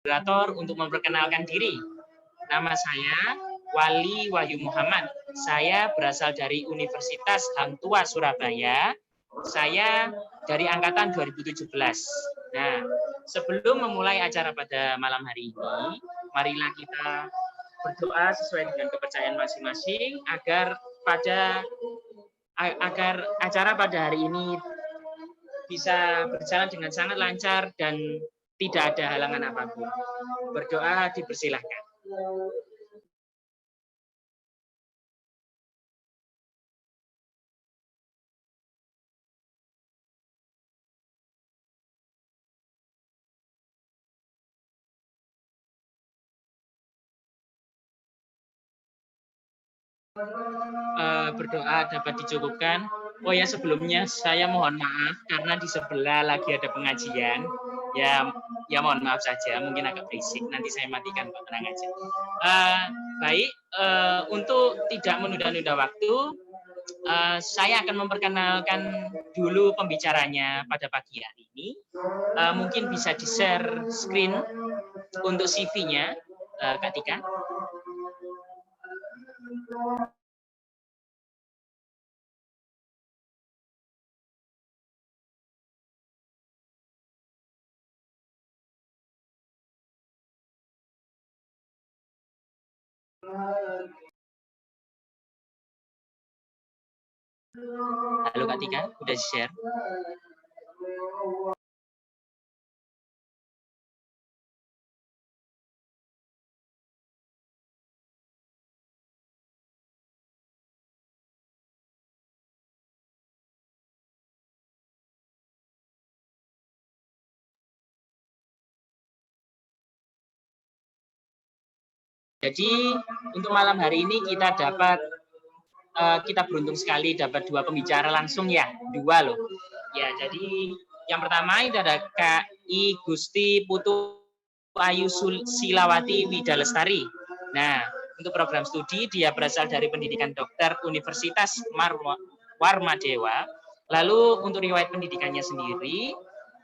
moderator untuk memperkenalkan diri. Nama saya Wali Wahyu Muhammad. Saya berasal dari Universitas Hang Tuah Surabaya. Saya dari angkatan 2017. Nah, sebelum memulai acara pada malam hari ini, marilah kita berdoa sesuai dengan kepercayaan masing-masing agar acara pada hari ini bisa berjalan dengan sangat lancar dan tidak ada halangan apapun. Berdoa dipersilahkan. Berdoa dapat dicukupkan. Oh ya, sebelumnya saya mohon maaf karena di sebelah lagi ada pengajian. Ya mohon maaf saja, mungkin agak berisik. Nanti saya matikan, Pak, tenang aja. Baik, untuk tidak menunda-nunda waktu, saya akan memperkenalkan dulu pembicaranya pada pagi hari ini. Mungkin bisa di-share screen untuk CV-nya, Kak Tika. Halo Kak Tika, udah share? Jadi untuk malam hari ini kita beruntung sekali dapat dua pembicara langsung ya, dua loh. Ya, jadi yang pertama itu ada Kak I Gusti Putu Ayu Silawati Widalestari. Nah, untuk program studi dia berasal dari pendidikan dokter Universitas Warmadewa. Lalu untuk riwayat pendidikannya sendiri,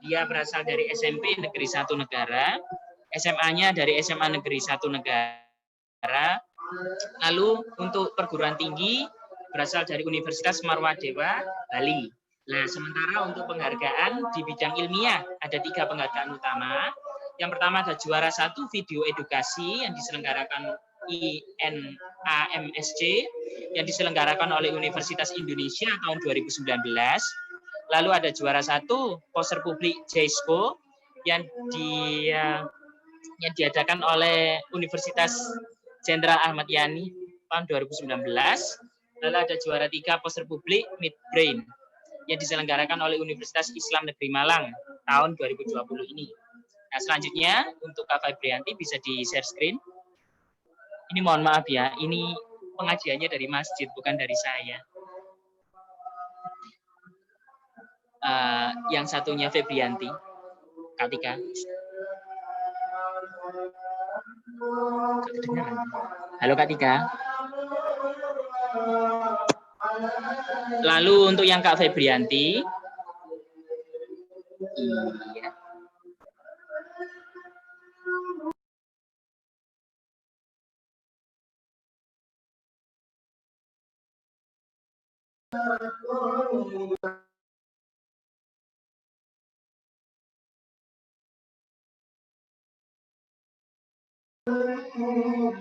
dia berasal dari SMP Negeri 1 Negara, SMA-nya dari SMA Negeri 1 Negara. Lalu untuk perguruan tinggi berasal dari Universitas Marwadewa, Bali. Nah, sementara untuk penghargaan di bidang ilmiah ada 3 penghargaan utama. Yang pertama ada juara 1 video edukasi yang diselenggarakan INAMSC yang diselenggarakan oleh Universitas Indonesia tahun 2019. Lalu ada juara 1 poster publik JISCO yang diadakan oleh Universitas Jenderal Ahmad Yani tahun 2019. Lalu ada juara 3 poster publik Midbrain yang diselenggarakan oleh Universitas Islam Negeri Malang tahun 2020 ini. Nah, selanjutnya untuk Kak Febrianti bisa di share screen. Ini mohon maaf ya, ini pengajiannya dari masjid bukan dari saya. Yang satunya Febrianti, Kak Tika. Halo Kak Tika. Lalu untuk yang Kak Febrianti, iya.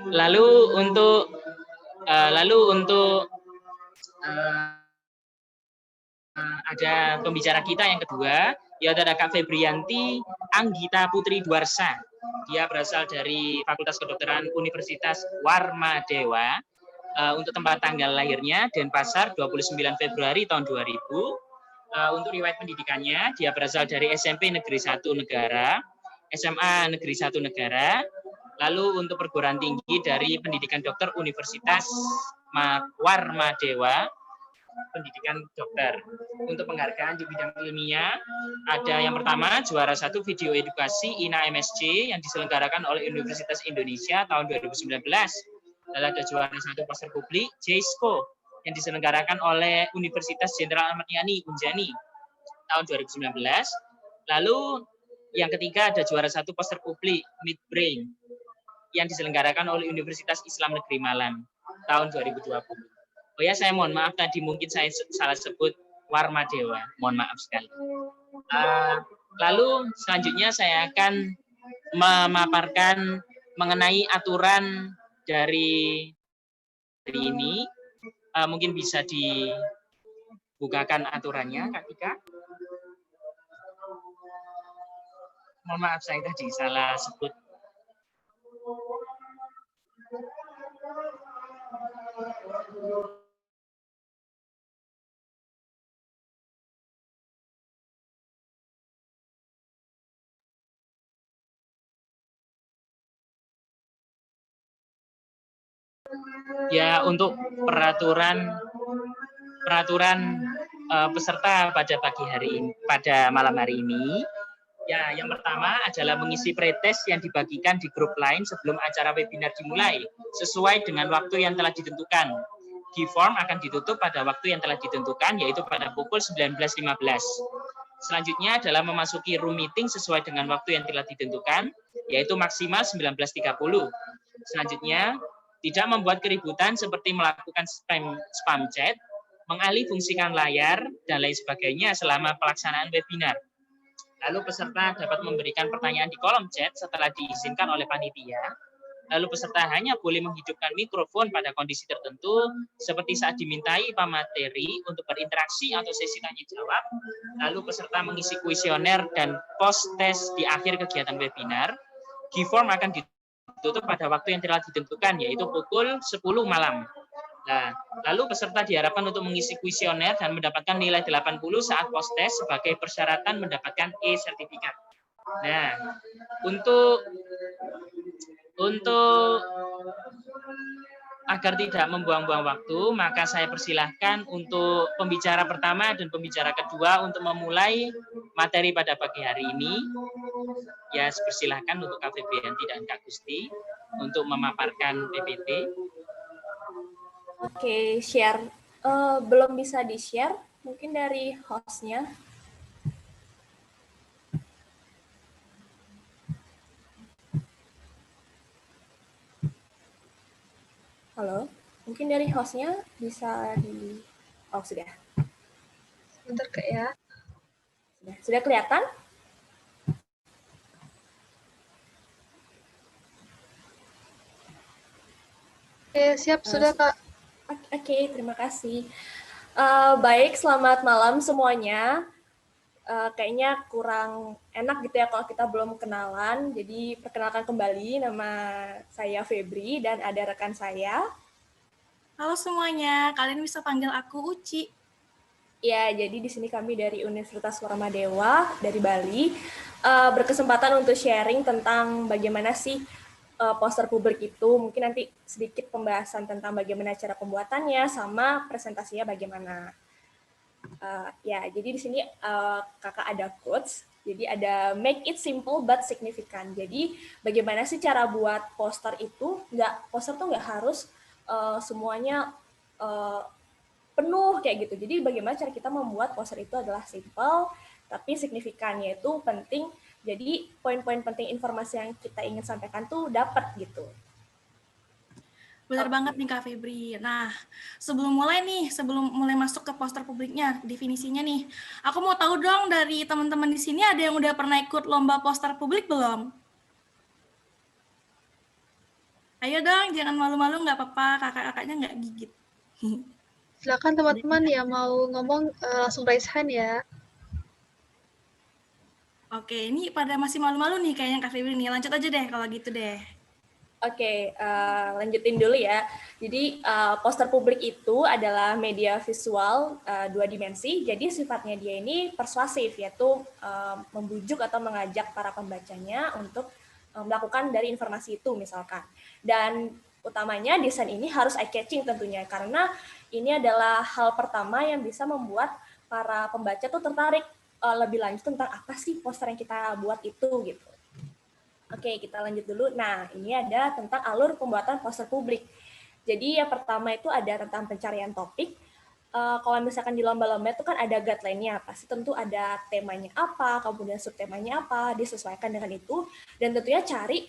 Lalu untuk ada pembicara kita yang kedua, yaitu ada Kak Febrianti Anggita Putri Dwarsa. Dia berasal dari Fakultas Kedokteran Universitas Warmadewa. Untuk tempat tanggal lahirnya Denpasar 29 Februari tahun 2000. Untuk riwayat pendidikannya dia berasal dari SMP Negeri 1 Negara, SMA Negeri 1 Negara. Lalu untuk perguruan tinggi dari Pendidikan Dokter Universitas Warmadewa, pendidikan dokter. Untuk penghargaan di bidang ilmiah ada yang pertama juara 1 video edukasi INAMSC yang diselenggarakan oleh Universitas Indonesia tahun 2019. Lalu ada juara 1 poster publik JISCO yang diselenggarakan oleh Universitas Jenderal Ahmad Yani Unjani tahun 2019. Lalu Yang ketiga ada juara 1 poster publik Midbrain yang diselenggarakan oleh Universitas Islam Negeri Malang tahun 2020. Oh ya, saya mohon maaf tadi mungkin saya salah sebut Warma Dewa, mohon maaf sekali. Lalu selanjutnya saya akan memaparkan mengenai aturan dari ini. Mungkin bisa dibukakan aturannya, Kak Tika. Mohon maaf saya tadi salah sebut. Ya, untuk peraturan peserta pada pagi hari ini, pada malam hari ini, ya yang pertama adalah mengisi pretest yang dibagikan di grup lain sebelum acara webinar dimulai, sesuai dengan waktu yang telah ditentukan. G-form akan ditutup pada waktu yang telah ditentukan, yaitu pada pukul 19.15. Selanjutnya adalah memasuki room meeting sesuai dengan waktu yang telah ditentukan, yaitu maksimal 19.30. Selanjutnya, tidak membuat keributan seperti melakukan spam chat, mengalih fungsikan layar, dan lain sebagainya selama pelaksanaan webinar. Lalu peserta dapat memberikan pertanyaan di kolom chat setelah diizinkan oleh panitia. Lalu peserta hanya boleh menghidupkan mikrofon pada kondisi tertentu, seperti saat dimintai pemateri untuk berinteraksi atau sesi tanya-jawab. Lalu peserta mengisi kuesioner dan post-test di akhir kegiatan webinar. G-form akan ditutup pada waktu yang telah ditentukan, yaitu pukul 10 malam. Nah, lalu peserta diharapkan untuk mengisi kuesioner dan mendapatkan nilai 80 saat post-test sebagai persyaratan mendapatkan e-sertifikat. Nah, untuk agar tidak membuang-buang waktu, maka saya persilahkan untuk pembicara pertama dan pembicara kedua untuk memulai materi pada pagi hari ini. Ya, persilahkan untuk Kak Febrianti dan Kak Gusti untuk memaparkan PPT. Oke, share. Belum bisa di-share, mungkin dari host-nya. Halo, mungkin dari host-nya bisa di... Oh, sudah. Sebentar, Kak, ya. Sudah kelihatan? Oke, siap, sudah, Kak. Oke, terima kasih. Baik, selamat malam semuanya. Kayaknya kurang enak gitu ya kalau kita belum kenalan. Jadi perkenalkan kembali, nama saya Febri dan ada rekan saya. Halo semuanya, kalian bisa panggil aku Uci. Ya, jadi di sini kami dari Universitas Warma Dewa dari Bali berkesempatan untuk sharing tentang bagaimana sih poster publik itu. Mungkin nanti sedikit pembahasan tentang bagaimana cara pembuatannya sama presentasinya bagaimana. Ya, jadi di sini kakak ada quotes. Jadi ada make it simple but significant. Jadi bagaimana sih cara buat poster itu? Poster tuh nggak harus semuanya penuh kayak gitu. Jadi bagaimana cara kita membuat poster itu adalah simple tapi signifikan, yaitu penting. Jadi poin-poin penting informasi yang kita ingin sampaikan tuh dapat gitu. Benar banget nih Kak Febri. Nah, sebelum mulai masuk ke poster publiknya, definisinya nih, aku mau tahu dong dari teman-teman di sini ada yang udah pernah ikut lomba poster publik belum? Ayo dong, jangan malu-malu, nggak apa-apa, kakak-kakaknya nggak gigit. Silakan teman-teman yang mau ngomong langsung raise hand ya. Oke, ini pada masih malu-malu nih kayaknya Kak Febri nih. Lanjut aja deh kalau gitu deh. Oke, lanjutin dulu ya. Jadi poster publik itu adalah media visual 2 dimensi. Jadi sifatnya dia ini persuasif, yaitu membujuk atau mengajak para pembacanya untuk melakukan dari informasi itu misalkan. Dan utamanya desain ini harus eye-catching tentunya, karena ini adalah hal pertama yang bisa membuat para pembaca tuh tertarik lebih lanjut tentang apa sih poster yang kita buat itu gitu. Oke, kita lanjut dulu. Nah, ini ada tentang alur pembuatan poster publik. Jadi yang pertama itu ada tentang pencarian topik. kalau misalkan di lomba-lomba itu kan ada guideline-nya, pasti tentu ada temanya apa, kemudian subtemanya apa, disesuaikan dengan itu, dan tentunya cari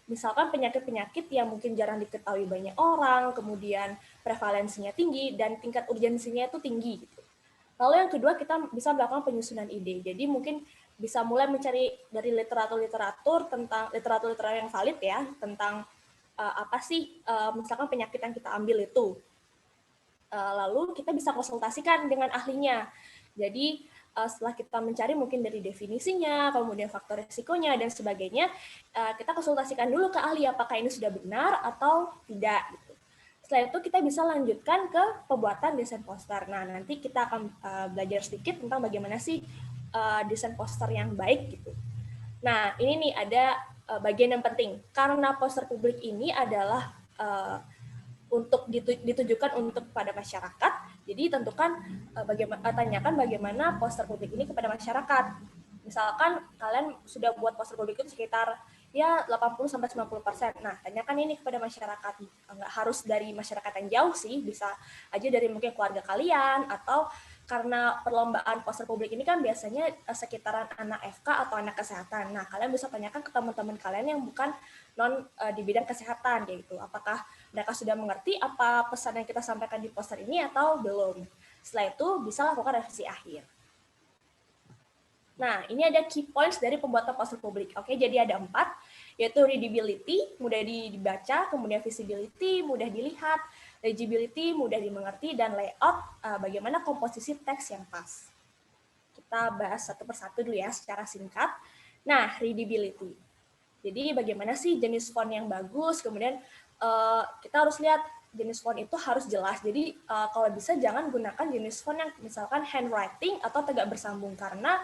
misalkan penyakit-penyakit yang mungkin jarang diketahui banyak orang, kemudian prevalensinya tinggi, dan tingkat urgensinya itu tinggi. Gitu. Lalu yang kedua, kita bisa melakukan penyusunan ide. Jadi mungkin bisa mulai mencari dari literatur-literatur tentang literatur yang valid ya, tentang apa sih misalkan penyakit yang kita ambil itu. Lalu kita bisa konsultasikan dengan ahlinya. Jadi setelah kita mencari mungkin dari definisinya, kemudian faktor risikonya, dan sebagainya, kita konsultasikan dulu ke ahli apakah ini sudah benar atau tidak. Gitu. Setelah itu kita bisa lanjutkan ke pembuatan desain poster. Nah, nanti kita akan belajar sedikit tentang bagaimana sih desain poster yang baik. Gitu. Nah, ini nih ada bagian yang penting. Karena poster publik ini adalah untuk ditujukan untuk pada masyarakat, jadi tentukan tanyakan bagaimana poster publik ini kepada masyarakat. Misalkan kalian sudah buat poster publik itu sekitar ya 80-90%. Nah, tanyakan ini kepada masyarakat. Nggak harus dari masyarakat yang jauh sih, bisa aja dari mungkin keluarga kalian, atau karena perlombaan poster publik ini kan biasanya sekitaran anak FK atau anak kesehatan. Nah, kalian bisa tanyakan ke teman-teman kalian yang bukan di bidang kesehatan, yaitu apakah mereka sudah mengerti apa pesan yang kita sampaikan di poster ini atau belum. Setelah itu bisa lakukan revisi akhir. Nah, ini ada key points dari pembuatan poster publik. Oke, jadi ada 4, yaitu readability, mudah dibaca, kemudian visibility, mudah dilihat, legibility, mudah dimengerti, dan layout, bagaimana komposisi teks yang pas. Kita bahas satu persatu dulu ya, secara singkat. Nah, readability. Jadi bagaimana sih jenis font yang bagus, kemudian kita harus lihat jenis font itu harus jelas. Jadi kalau bisa jangan gunakan jenis font yang misalkan handwriting atau tegak bersambung, karena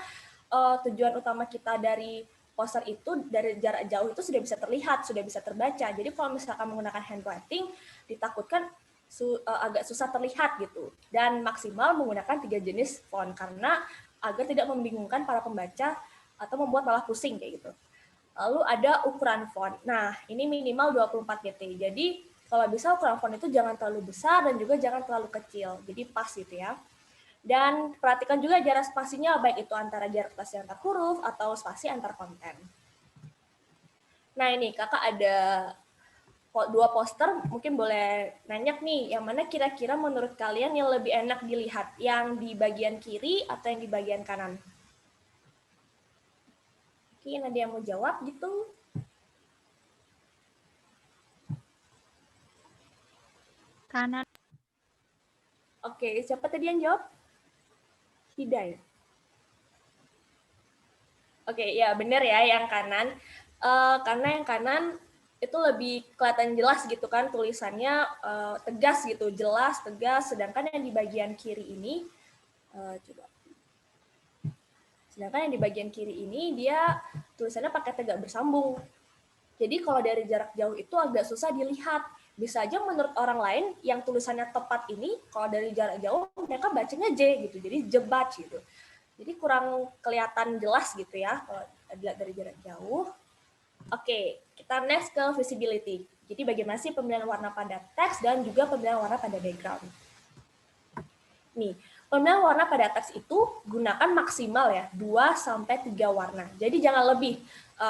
tujuan utama kita dari poster itu dari jarak jauh itu sudah bisa terlihat, sudah bisa terbaca. Jadi kalau misalkan menggunakan handwriting, ditakutkan agak susah terlihat gitu. Dan maksimal menggunakan 3 jenis font karena agar tidak membingungkan para pembaca atau membuat malah pusing kayak gitu. Lalu ada ukuran font. Nah, ini minimal 24 pt. Jadi kalau bisa ukuran font itu jangan terlalu besar dan juga jangan terlalu kecil. Jadi pas gitu ya. Dan perhatikan juga jarak spasinya, baik itu antara jarak spasi antar huruf atau spasi antar konten. Nah, ini kakak ada 2 poster, mungkin boleh nanya nih, yang mana kira-kira menurut kalian yang lebih enak dilihat? Yang di bagian kiri atau yang di bagian kanan? Mungkin ada yang mau jawab gitu? Kanan. Oke, siapa tadi yang jawab? Hidayah. Oke, ya benar ya yang kanan. Karena yang kanan itu lebih kelihatan jelas gitu kan, tulisannya tegas gitu, jelas, tegas. Sedangkan yang di bagian kiri ini, sedangkan yang di bagian kiri ini dia tulisannya pakai tegak bersambung. Jadi kalau dari jarak jauh itu agak susah dilihat. Bisa aja menurut orang lain yang tulisannya tepat ini, kalau dari jarak jauh mereka bacanya J gitu, jadi jebat gitu. Jadi kurang kelihatan jelas gitu ya kalau dilihat dari jarak jauh. Oke, kita next ke visibility. Jadi bagaimana sih pemilihan warna pada teks dan juga pemilihan warna pada background. Nih, pemilihan warna pada teks itu gunakan maksimal ya 2-3 warna. Jadi jangan lebih.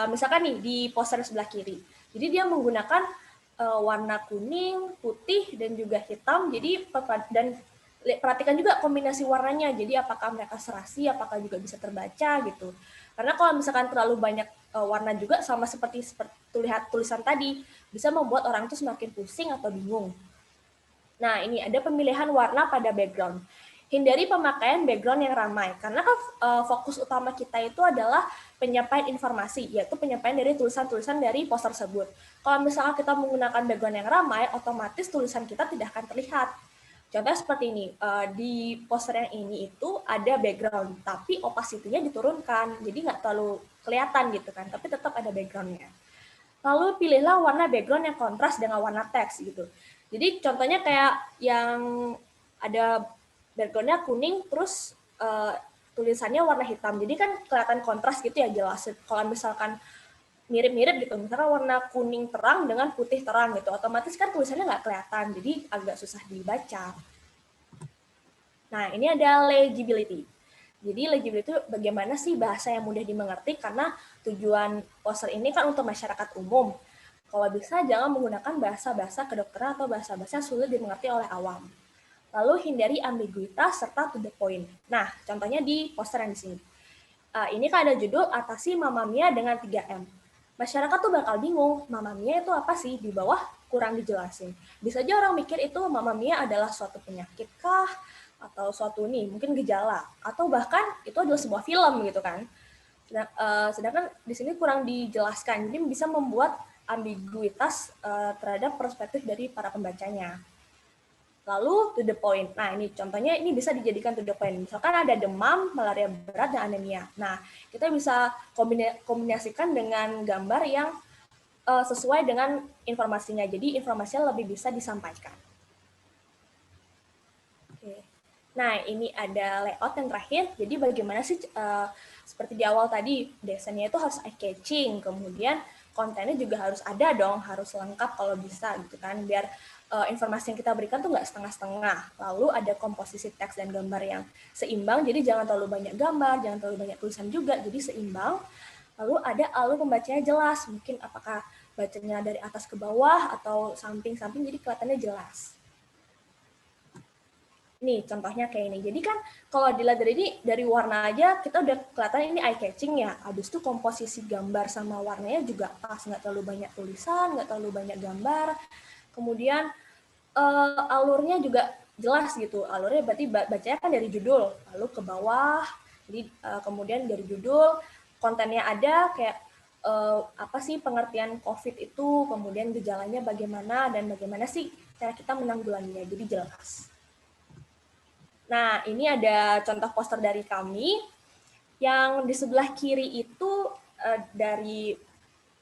Misalkan nih di poster sebelah kiri. Jadi dia menggunakan warna kuning, putih, dan juga hitam. Jadi dan perhatikan juga kombinasi warnanya. Jadi apakah mereka serasi, apakah juga bisa terbaca gitu. Karena kalau misalkan terlalu banyak warna juga sama seperti lihat tulisan tadi, bisa membuat orang itu semakin pusing atau bingung. Nah, ini ada pemilihan warna pada background. Hindari pemakaian background yang ramai, karena kan fokus utama kita itu adalah penyampaian informasi, yaitu penyampaian dari tulisan-tulisan dari poster tersebut. Kalau misalnya kita menggunakan background yang ramai, otomatis tulisan kita tidak akan terlihat. Contohnya seperti ini, di poster yang ini itu ada background, tapi opacity-nya diturunkan, jadi nggak terlalu kelihatan gitu kan, tapi tetap ada background-nya. Lalu pilihlah warna background yang kontras dengan warna teks gitu. Jadi contohnya kayak yang ada background-nya kuning, terus tulisannya warna hitam. Jadi kan kelihatan kontras gitu ya, jelas. Kalau misalkan mirip-mirip gitu, misalkan warna kuning terang dengan putih terang gitu, otomatis kan tulisannya nggak kelihatan, jadi agak susah dibaca. Nah, ini ada legibility. Jadi legibility itu bagaimana sih bahasa yang mudah dimengerti, karena tujuan poster ini kan untuk masyarakat umum. Kalau bisa jangan menggunakan bahasa-bahasa kedokteran atau bahasa-bahasa yang sulit dimengerti oleh awam. Lalu hindari ambiguitas serta to the point. Nah, contohnya di poster yang di sini. Ini kan ada judul atasi Mamma Mia dengan 3M. Masyarakat tuh bakal bingung, Mamma Mia itu apa sih? Di bawah kurang dijelasin. Bisa aja orang mikir itu Mamma Mia adalah suatu penyakit kah? Atau suatu mungkin gejala. Atau bahkan itu adalah sebuah film gitu kan. Sedangkan di sini kurang dijelaskan, jadi bisa membuat ambiguitas terhadap perspektif dari para pembacanya. Lalu to the point. Nah, ini contohnya ini bisa dijadikan to the point. Misalkan ada demam, malaria berat, dan anemia. Nah, kita bisa kombinasikan dengan gambar yang sesuai dengan informasinya. Jadi informasinya lebih bisa disampaikan. Oke. Nah, ini ada layout yang terakhir. Jadi bagaimana sih seperti di awal tadi, desainnya itu harus eye-catching, kemudian kontennya juga harus ada dong, harus lengkap kalau bisa gitu kan, biar informasi yang kita berikan tuh nggak setengah-setengah. Lalu ada komposisi teks dan gambar yang seimbang, jadi jangan terlalu banyak gambar, jangan terlalu banyak tulisan juga, jadi seimbang. Lalu ada alur pembacanya jelas, mungkin apakah bacanya dari atas ke bawah atau samping-samping, jadi kelihatannya jelas. Nih contohnya kayak ini. Jadi kan kalau dilihat dari ini, dari warna aja kita udah kelihatan ini eye catching ya. Habis itu komposisi gambar sama warnanya juga pas, nggak terlalu banyak tulisan, nggak terlalu banyak gambar. Kemudian alurnya juga jelas gitu. Alurnya berarti bacanya kan dari judul lalu ke bawah. Jadi kemudian dari judul kontennya ada kayak apa sih pengertian COVID itu, kemudian gejalanya bagaimana dan bagaimana sih cara kita menanggulanginya. Jadi jelas. Nah, ini ada contoh poster dari kami. Yang di sebelah kiri itu dari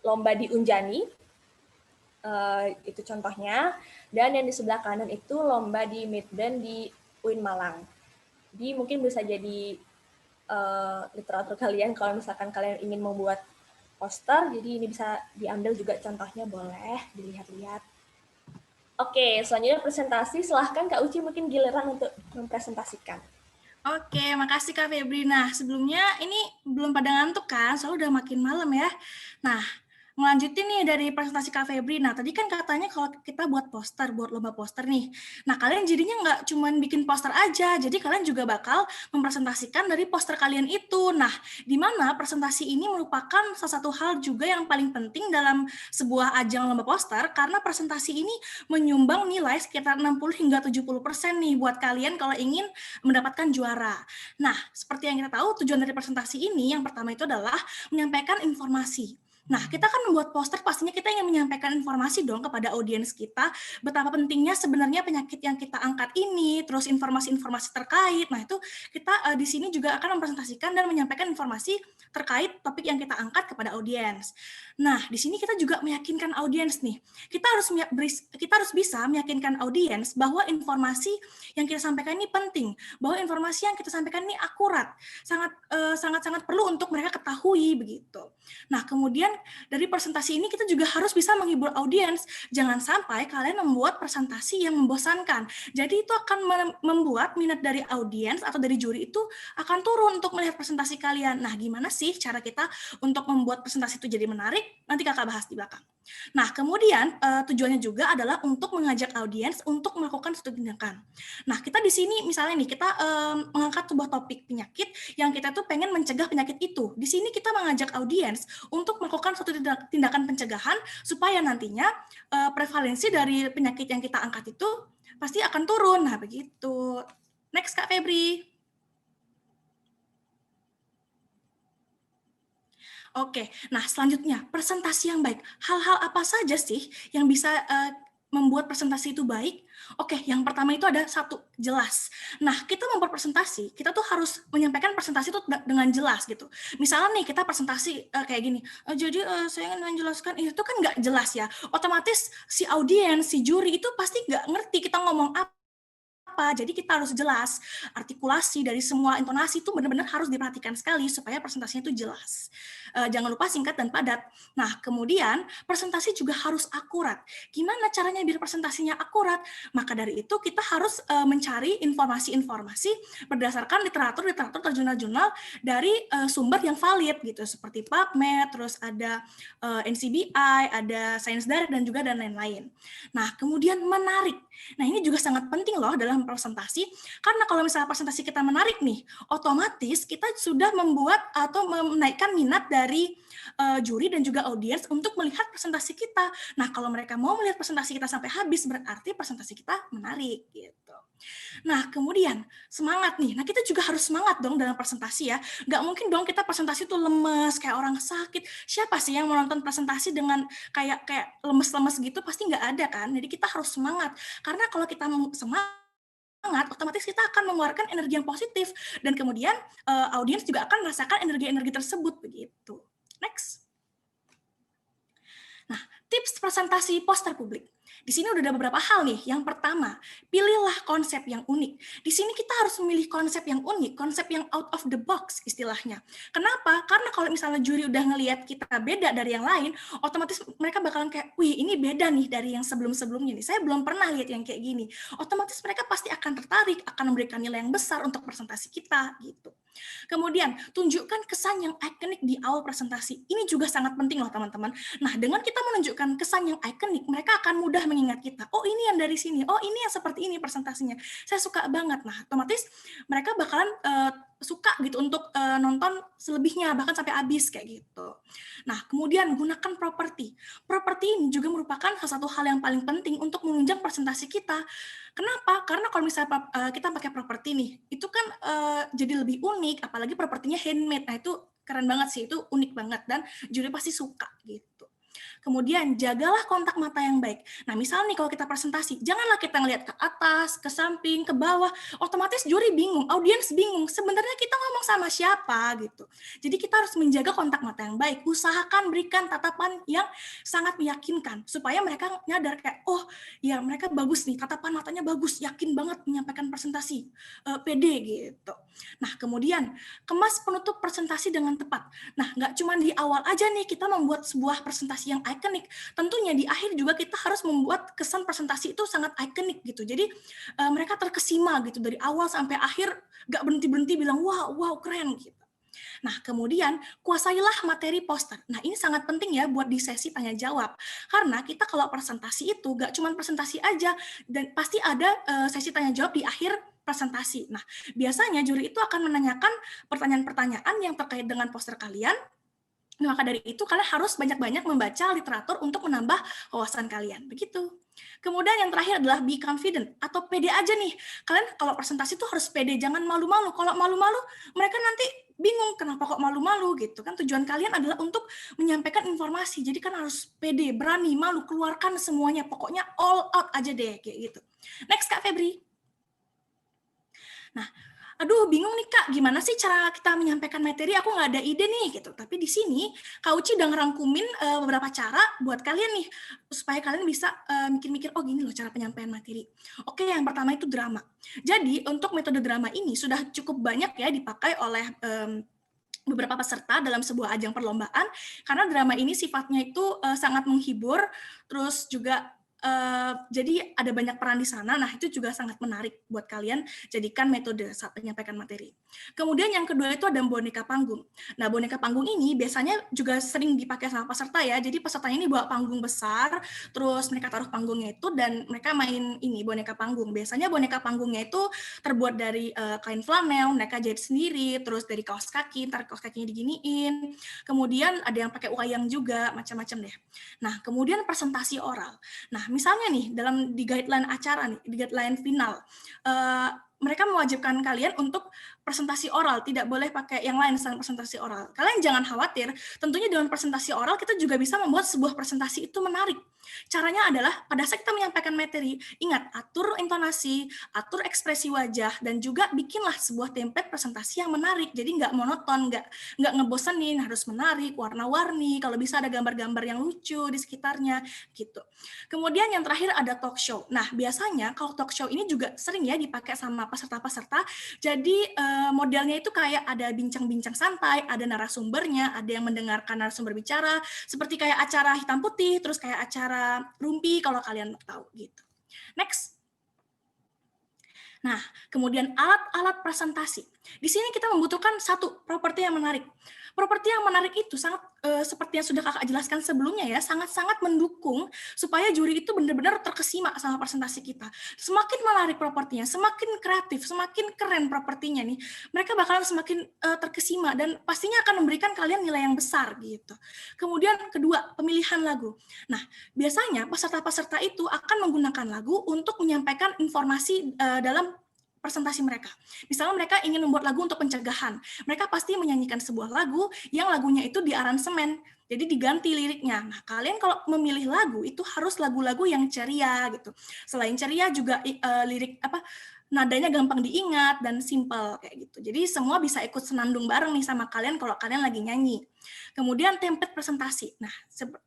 lomba di Unjani, itu contohnya. Dan yang di sebelah kanan itu lomba di Midden di UIN Malang. Jadi mungkin bisa jadi literatur kalian kalau misalkan kalian ingin membuat poster. Jadi ini bisa diambil juga contohnya, boleh dilihat-lihat. Oke, selanjutnya presentasi. Silahkan Kak Uci, mungkin giliran untuk mempresentasikan. Oke, makasih Kak Febri. Nah, sebelumnya ini belum pada ngantuk kan? Soalnya udah makin malam ya. Nah, ngelanjutin nih dari presentasi Kak Febri. Nah, tadi kan katanya kalau kita buat poster, buat lomba poster nih. Nah, kalian jadinya nggak cuma bikin poster aja, jadi kalian juga bakal mempresentasikan dari poster kalian itu. Nah, di mana presentasi ini merupakan salah satu hal juga yang paling penting dalam sebuah ajang lomba poster, karena presentasi ini menyumbang nilai sekitar 60 hingga 70% nih buat kalian kalau ingin mendapatkan juara. Nah, seperti yang kita tahu, tujuan dari presentasi ini yang pertama itu adalah menyampaikan informasi. Nah, kita kan membuat poster, pastinya kita ingin menyampaikan informasi dong kepada audiens kita, betapa pentingnya sebenarnya penyakit yang kita angkat ini, terus informasi-informasi terkait. Nah, itu kita di sini juga akan mempresentasikan dan menyampaikan informasi terkait topik yang kita angkat kepada audiens. Nah, di sini kita juga meyakinkan audiens nih. Kita harus bisa meyakinkan audiens bahwa informasi yang kita sampaikan ini penting, bahwa informasi yang kita sampaikan ini akurat, sangat perlu untuk mereka ketahui begitu. Nah, kemudian dari presentasi ini kita juga harus bisa menghibur audiens. Jangan sampai kalian membuat presentasi yang membosankan. Jadi itu akan membuat minat dari audiens atau dari juri itu akan turun untuk melihat presentasi kalian. Nah, gimana sih cara kita untuk membuat presentasi itu jadi menarik? Nanti kakak bahas di belakang. Nah, kemudian tujuannya juga adalah untuk mengajak audiens untuk melakukan suatu tindakan. Nah, kita di sini misalnya nih, kita mengangkat sebuah topik penyakit yang kita tuh pengen mencegah penyakit itu. Di sini kita mengajak audiens untuk melakukan suatu tindakan pencegahan supaya nantinya prevalensi dari penyakit yang kita angkat itu pasti akan turun. Nah, begitu. Next, Kak Febri. Oke, nah selanjutnya presentasi yang baik. Hal-hal apa saja sih yang bisa membuat presentasi itu baik? Oke, yang pertama itu ada satu, jelas. Nah, kita membuat presentasi, kita tuh harus menyampaikan presentasi itu dengan jelas gitu. Misalnya nih kita presentasi kayak gini, jadi saya ingin menjelaskan itu kan nggak jelas ya. Otomatis si audiens, si juri itu pasti nggak ngerti kita ngomong apa. apa. Jadi kita harus jelas, artikulasi dari semua intonasi itu benar-benar harus diperhatikan sekali supaya presentasinya itu jelas. Jangan lupa singkat dan padat. Nah, kemudian presentasi juga harus akurat. Gimana caranya biar presentasinya akurat? Maka dari itu kita harus mencari informasi-informasi berdasarkan literatur jurnal-jurnal dari sumber yang valid gitu, seperti PubMed, terus ada NCBI, ada Science Direct dan lain-lain. Nah, kemudian menarik. Nah, ini juga sangat penting loh dalam presentasi, karena kalau misalnya presentasi kita menarik nih, otomatis kita sudah membuat atau menaikkan minat dari juri dan juga audiens untuk melihat presentasi kita. Nah, kalau mereka mau melihat presentasi kita sampai habis, berarti presentasi kita menarik gitu. Nah, kemudian semangat nih. Nah, kita juga harus semangat dong dalam presentasi ya. Nggak mungkin dong kita presentasi tuh lemes, kayak orang sakit. Siapa sih yang menonton presentasi dengan kayak lemes-lemes gitu? Pasti nggak ada kan? Jadi kita harus semangat. Karena kalau kita semangat, otomatis kita akan mengeluarkan energi yang positif. Dan kemudian audiens juga akan merasakan energi-energi tersebut begitu. Next. Nah, tips presentasi poster publik. Di sini udah ada beberapa hal nih. Yang pertama, pilihlah konsep yang unik. Di sini kita harus memilih konsep yang unik, konsep yang out of the box istilahnya. Kenapa? Karena kalau misalnya juri udah ngelihat kita beda dari yang lain, otomatis mereka bakalan kayak, wih ini beda nih dari yang sebelum-sebelumnya nih. Saya belum pernah lihat yang kayak gini. Otomatis mereka pasti akan tertarik, akan memberikan nilai yang besar untuk presentasi kita gitu. Kemudian, tunjukkan kesan yang ikonik di awal presentasi. Ini juga sangat penting loh teman-teman. Nah, dengan kita menunjukkan kesan yang ikonik, mereka akan mudah mengingat kita. Oh, ini yang dari sini. Oh, ini yang seperti ini presentasinya. Saya suka banget. Nah, otomatis mereka bakalan suka gitu untuk nonton selebihnya, bahkan sampai habis kayak gitu. Nah, kemudian gunakan properti. Properti ini juga merupakan salah satu hal yang paling penting untuk menunjang presentasi kita. Kenapa? Karena kalau misalnya kita pakai properti nih, itu kan jadi lebih unik, apalagi propertinya handmade. Nah, itu keren banget sih, itu unik banget dan juri pasti suka gitu. Kemudian jagalah kontak mata yang baik. Nah, misalnya nih kalau kita presentasi, janganlah kita ngelihat ke atas, ke samping, ke bawah. Otomatis juri bingung, audiens bingung. Sebenarnya kita ngomong sama siapa gitu. Jadi kita harus menjaga kontak mata yang baik. Usahakan berikan tatapan yang sangat meyakinkan supaya mereka nyadar kayak, oh ya mereka bagus nih, tatapan matanya bagus, yakin banget menyampaikan presentasi, pede gitu. Nah, kemudian kemas penutup presentasi dengan tepat. Nah, nggak cuma di awal aja nih kita membuat sebuah presentasi yang ikonik, tentunya di akhir juga kita harus membuat kesan presentasi itu sangat ikonik gitu. Jadi mereka terkesima gitu dari awal sampai akhir, nggak berhenti-berhenti bilang wow keren gitu. Nah, kemudian kuasailah materi poster. Nah, ini sangat penting ya buat di sesi tanya jawab. Karena kita kalau presentasi itu nggak cuma presentasi aja, dan pasti ada sesi tanya jawab di akhir presentasi. Nah, biasanya juri itu akan menanyakan pertanyaan-pertanyaan yang terkait dengan poster kalian. Maka dari itu kalian harus banyak-banyak membaca literatur untuk menambah wawasan kalian. Begitu. Kemudian yang terakhir adalah be confident atau pede aja nih. Kalian kalau presentasi tuh harus pede, jangan malu-malu. Kalau malu-malu, mereka nanti bingung kenapa kok malu-malu gitu kan. Tujuan kalian adalah untuk menyampaikan informasi. Jadi kan harus pede, berani, malu, keluarkan semuanya. Pokoknya all out aja deh kayak gitu. Next Kak Febri. Nah, aduh bingung nih Kak, gimana sih cara kita menyampaikan materi? Aku nggak ada ide nih gitu. Tapi di sini Kak Uci udah ngerangkumin beberapa cara buat kalian nih supaya kalian bisa mikir-mikir, oh gini loh cara penyampaian materi. Oke, yang pertama itu drama. Jadi untuk metode drama ini sudah cukup banyak ya dipakai oleh beberapa peserta dalam sebuah ajang perlombaan, karena drama ini sifatnya itu sangat menghibur, terus juga jadi ada banyak peran di sana. Nah, itu juga sangat menarik buat kalian jadikan metode saat menyampaikan materi. Kemudian yang kedua itu ada boneka panggung. Nah, boneka panggung ini biasanya juga sering dipakai sama peserta ya. Jadi pesertanya ini bawa panggung besar, terus mereka taruh panggungnya itu dan mereka main ini boneka panggung. Biasanya boneka panggungnya itu terbuat dari kain flanel, mereka jahit sendiri, terus dari kaos kaki, ntar kaos kakinya diginiin. Kemudian ada yang pakai wayang juga, macam-macam deh. Nah, kemudian presentasi oral. Nah, misalnya nih, di guideline acara nih, di guideline final, mereka mewajibkan kalian untuk presentasi oral, tidak boleh pakai yang lain selain presentasi oral. Kalian jangan khawatir, tentunya dengan presentasi oral kita juga bisa membuat sebuah presentasi itu menarik. Caranya adalah pada saat kita menyampaikan materi, ingat atur intonasi, atur ekspresi wajah, dan juga bikinlah sebuah template presentasi yang menarik. Jadi nggak monoton, nggak ngebosenin, harus menarik, warna-warni, kalau bisa ada gambar-gambar yang lucu di sekitarnya, gitu. Kemudian yang terakhir ada talk show. Nah, biasanya kalau talk show ini juga sering ya dipakai sama peserta-peserta. Jadi modelnya itu kayak ada bincang-bincang santai, ada narasumbernya, ada yang mendengarkan narasumber bicara, seperti kayak acara hitam putih, terus kayak acara rumpi kalau kalian tahu gitu. Next. Nah, kemudian alat-alat presentasi. Di sini kita membutuhkan satu properti yang menarik. Properti yang menarik itu sangat seperti yang sudah kakak jelaskan sebelumnya ya, sangat-sangat mendukung supaya juri itu benar-benar terkesima sama presentasi kita. Semakin menarik propertinya, semakin kreatif, semakin keren propertinya nih, mereka bakalan semakin terkesima dan pastinya akan memberikan kalian nilai yang besar gitu. Kemudian kedua, pemilihan lagu. Nah, biasanya peserta-peserta itu akan menggunakan lagu untuk menyampaikan informasi dalam presentasi mereka. Misalnya mereka ingin membuat lagu untuk pencegahan, mereka pasti menyanyikan sebuah lagu yang lagunya itu diaransemen, jadi diganti liriknya. Nah, kalian kalau memilih lagu itu harus lagu-lagu yang ceria gitu. Selain ceria juga lirik nadanya gampang diingat dan simple kayak gitu. Jadi semua bisa ikut senandung bareng nih sama kalian kalau kalian lagi nyanyi. Kemudian template presentasi. Nah,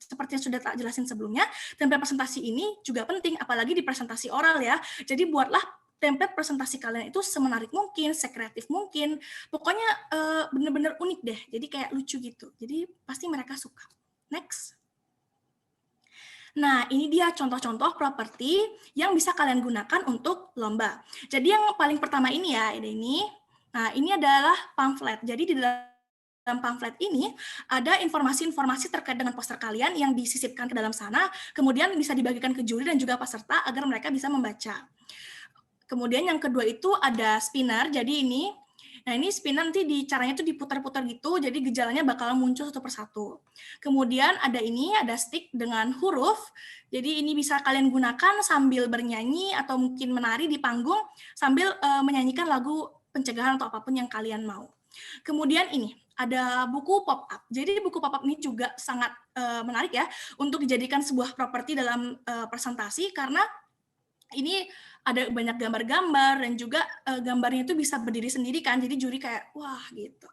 seperti yang sudah tak jelasin sebelumnya, template presentasi ini juga penting apalagi di presentasi oral ya. Jadi buatlah template presentasi kalian itu semenarik mungkin, sekreatif mungkin, pokoknya bener-bener unik deh, jadi kayak lucu gitu, jadi pasti mereka suka. Next. Nah, ini dia contoh-contoh properti yang bisa kalian gunakan untuk lomba. Jadi yang paling pertama ini ya, ini. Nah, ini adalah pamflet. Jadi di dalam pamflet ini ada informasi-informasi terkait dengan poster kalian yang disisipkan ke dalam sana, kemudian bisa dibagikan ke juri dan juga peserta agar mereka bisa membaca. Kemudian yang kedua itu ada spinner, jadi ini spinner nanti caranya itu diputar-putar gitu, jadi gejalanya bakal muncul satu persatu. Kemudian ada stick dengan huruf, jadi ini bisa kalian gunakan sambil bernyanyi atau mungkin menari di panggung sambil menyanyikan lagu pencegahan atau apapun yang kalian mau. Kemudian ini ada buku pop-up. Jadi buku pop-up ini juga sangat menarik ya untuk dijadikan sebuah properti dalam presentasi karena ini ada banyak gambar-gambar dan juga gambarnya itu bisa berdiri sendiri kan, jadi juri kayak wah gitu.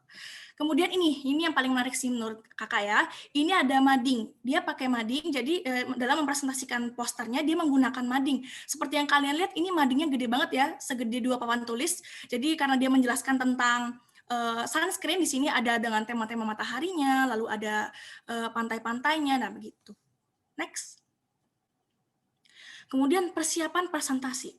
Kemudian ini yang paling menarik sih menurut kakak ya, ini ada mading, dia pakai mading, jadi dalam mempresentasikan posternya dia menggunakan mading. Seperti yang kalian lihat ini madingnya gede banget ya, segede 2 papan tulis, jadi karena dia menjelaskan tentang sunscreen, di sini ada dengan tema-tema mataharinya, lalu ada pantai-pantainya, nah begitu. Next. Kemudian persiapan presentasi.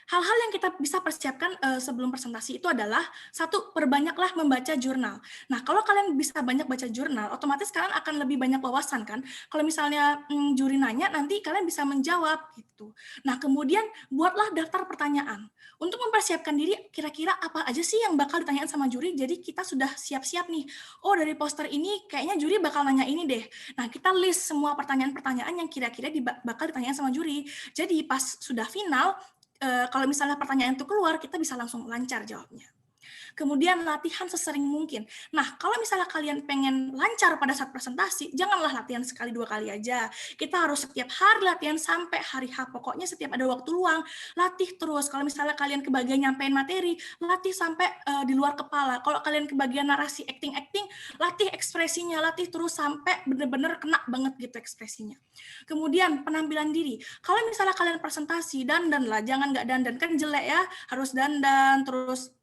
Hal-hal yang kita bisa persiapkan sebelum presentasi itu adalah, satu, perbanyaklah membaca jurnal. Nah, kalau kalian bisa banyak baca jurnal, otomatis kalian akan lebih banyak wawasan kan. Kalau misalnya juri nanya, nanti kalian bisa menjawab gitu. Nah, kemudian buatlah daftar pertanyaan. Untuk mempersiapkan diri, kira-kira apa aja sih yang bakal ditanyakan sama juri, jadi kita sudah siap-siap nih. Oh, dari poster ini kayaknya juri bakal nanya ini deh. Nah, kita list semua pertanyaan-pertanyaan yang kira-kira bakal ditanyakan sama juri. Jadi pas sudah final, kalau misalnya pertanyaan itu keluar, kita bisa langsung lancar jawabnya. Kemudian latihan sesering mungkin. Nah, kalau misalnya kalian pengen lancar pada saat presentasi, janganlah latihan sekali 2 kali aja. Kita harus setiap hari latihan sampai hari H. Pokoknya setiap ada waktu luang, latih terus. Kalau misalnya kalian kebagian nyampein materi, latih sampai di luar kepala. Kalau kalian kebagian narasi, acting, latih ekspresinya, latih terus sampai benar-benar kena banget gitu ekspresinya. Kemudian penampilan diri. Kalau misalnya kalian presentasi, dandan lah, jangan nggak dandan, kan jelek ya, harus dandan, terus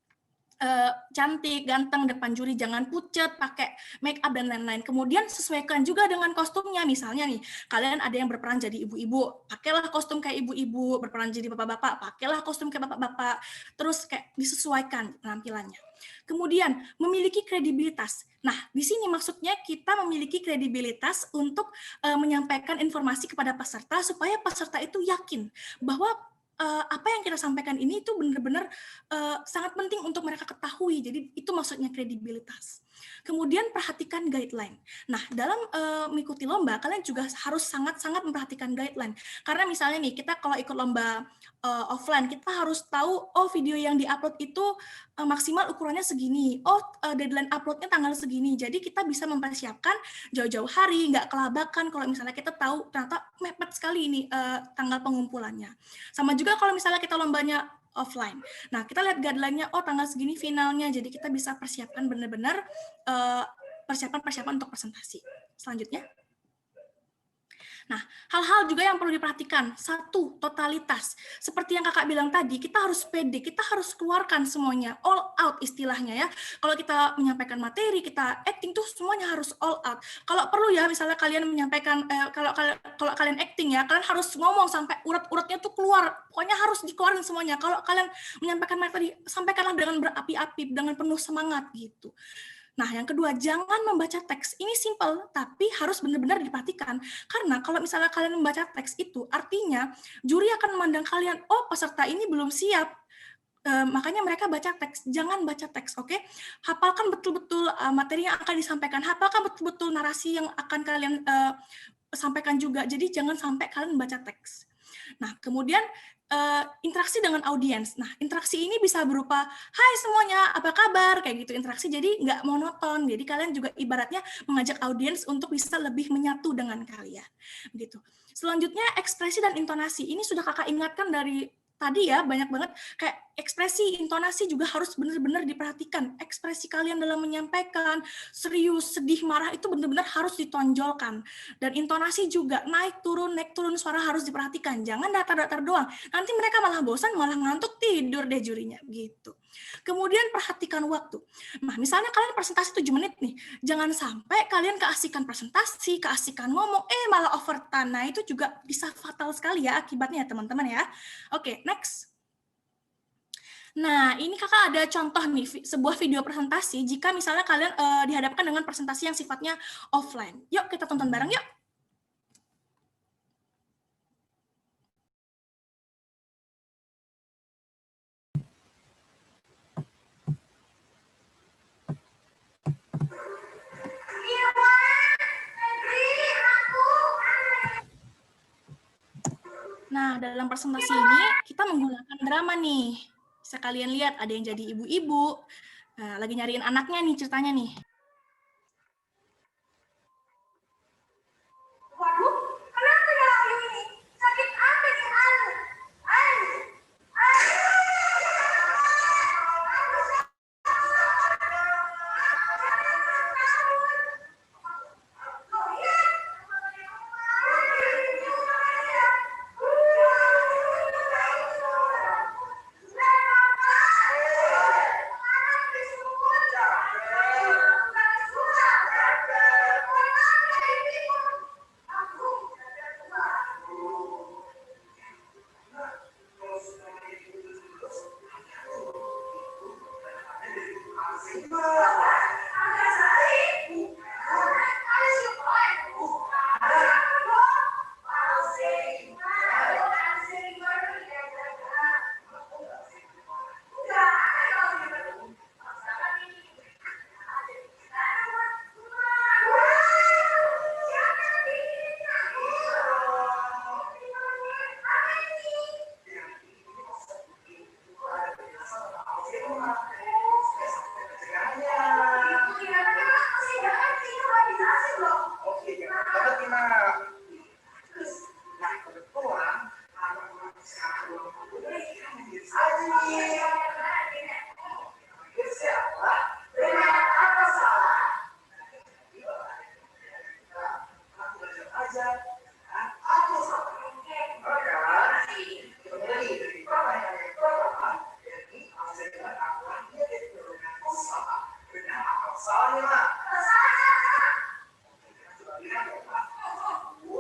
cantik, ganteng depan juri, jangan pucet, pakai make up dan lain-lain. Kemudian sesuaikan juga dengan kostumnya. Misalnya nih, kalian ada yang berperan jadi ibu-ibu, pakailah kostum kayak ibu-ibu, berperan jadi bapak-bapak, pakailah kostum kayak bapak-bapak. Terus kayak disesuaikan penampilannya. Kemudian memiliki kredibilitas. Nah, di sini maksudnya kita memiliki kredibilitas untuk menyampaikan informasi kepada peserta supaya peserta itu yakin bahwa apa yang kita sampaikan ini itu benar-benar sangat penting untuk mereka ketahui. Jadi itu maksudnya kredibilitas. Kemudian perhatikan guideline. Nah, dalam mengikuti lomba, kalian juga harus sangat-sangat memperhatikan guideline. Karena misalnya nih, kita kalau ikut lomba offline, kita harus tahu, oh video yang diupload itu maksimal ukurannya segini, oh deadline uploadnya tanggal segini. Jadi kita bisa mempersiapkan jauh-jauh hari, nggak kelabakan kalau misalnya kita tahu ternyata mepet sekali ini tanggal pengumpulannya. Sama juga kalau misalnya kita lombanya offline. Nah, kita lihat guideline-nya, oh tanggal segini finalnya, jadi kita bisa persiapkan benar-benar persiapan-persiapan untuk presentasi. Selanjutnya. Nah, hal-hal juga yang perlu diperhatikan. Satu, totalitas. Seperti yang kakak bilang tadi, kita harus pede, kita harus keluarkan semuanya, all out istilahnya ya. Kalau kita menyampaikan materi, kita acting tuh semuanya harus all out. Kalau perlu ya, misalnya kalian menyampaikan, kalau kalian acting ya, kalian harus ngomong sampai urat-uratnya tuh keluar. Pokoknya harus dikeluarin semuanya. Kalau kalian menyampaikan materi, sampaikanlah dengan berapi-api, dengan penuh semangat gitu. Nah, yang kedua, jangan membaca teks. Ini simple, tapi harus benar-benar diperhatikan. Karena kalau misalnya kalian membaca teks itu, artinya juri akan memandang kalian, oh peserta ini belum siap. Makanya mereka baca teks. Jangan baca teks, oke? Hafalkan betul-betul materi yang akan disampaikan. Hafalkan betul-betul narasi yang akan kalian sampaikan juga. Jadi jangan sampai kalian membaca teks. Nah, kemudian interaksi dengan audiens. Nah, interaksi ini bisa berupa, hai semuanya, apa kabar? Kayak gitu interaksi, jadi nggak monoton. Jadi kalian juga ibaratnya mengajak audiens untuk bisa lebih menyatu dengan kalian. Begitu. Selanjutnya, ekspresi dan intonasi. Ini sudah kakak ingatkan dari tadi ya, banyak banget. Kayak ekspresi, intonasi juga harus benar-benar diperhatikan. Ekspresi kalian dalam menyampaikan, serius, sedih, marah, itu benar-benar harus ditonjolkan. Dan intonasi juga, naik turun suara harus diperhatikan. Jangan datar-datar doang. Nanti mereka malah bosan, malah ngantuk, tidur deh jurinya. Gitu. Kemudian perhatikan waktu. Nah, misalnya kalian presentasi 7 menit nih. Jangan sampai kalian keasikan presentasi, keasikan ngomong, malah overtime. Nah, itu juga bisa fatal sekali ya akibatnya ya teman-teman ya. Oke, next. Nah, ini kakak ada contoh nih, sebuah video presentasi jika misalnya kalian dihadapkan dengan presentasi yang sifatnya offline. Yuk kita tonton bareng yuk. Nah, dalam presentasi ini kita menggunakan drama nih. Bisa kalian lihat ada yang jadi ibu-ibu, lagi nyariin anaknya nih ceritanya nih. Waduh, kenapa ya ini? Sakit apa nih anu?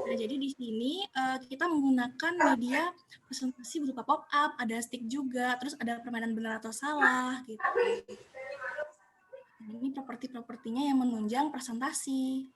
Nah, jadi di sini kita menggunakan media presentasi berupa pop-up, ada stick juga, terus ada permainan benar atau salah, gitu. Nah, ini properti-propertinya yang menunjang presentasi.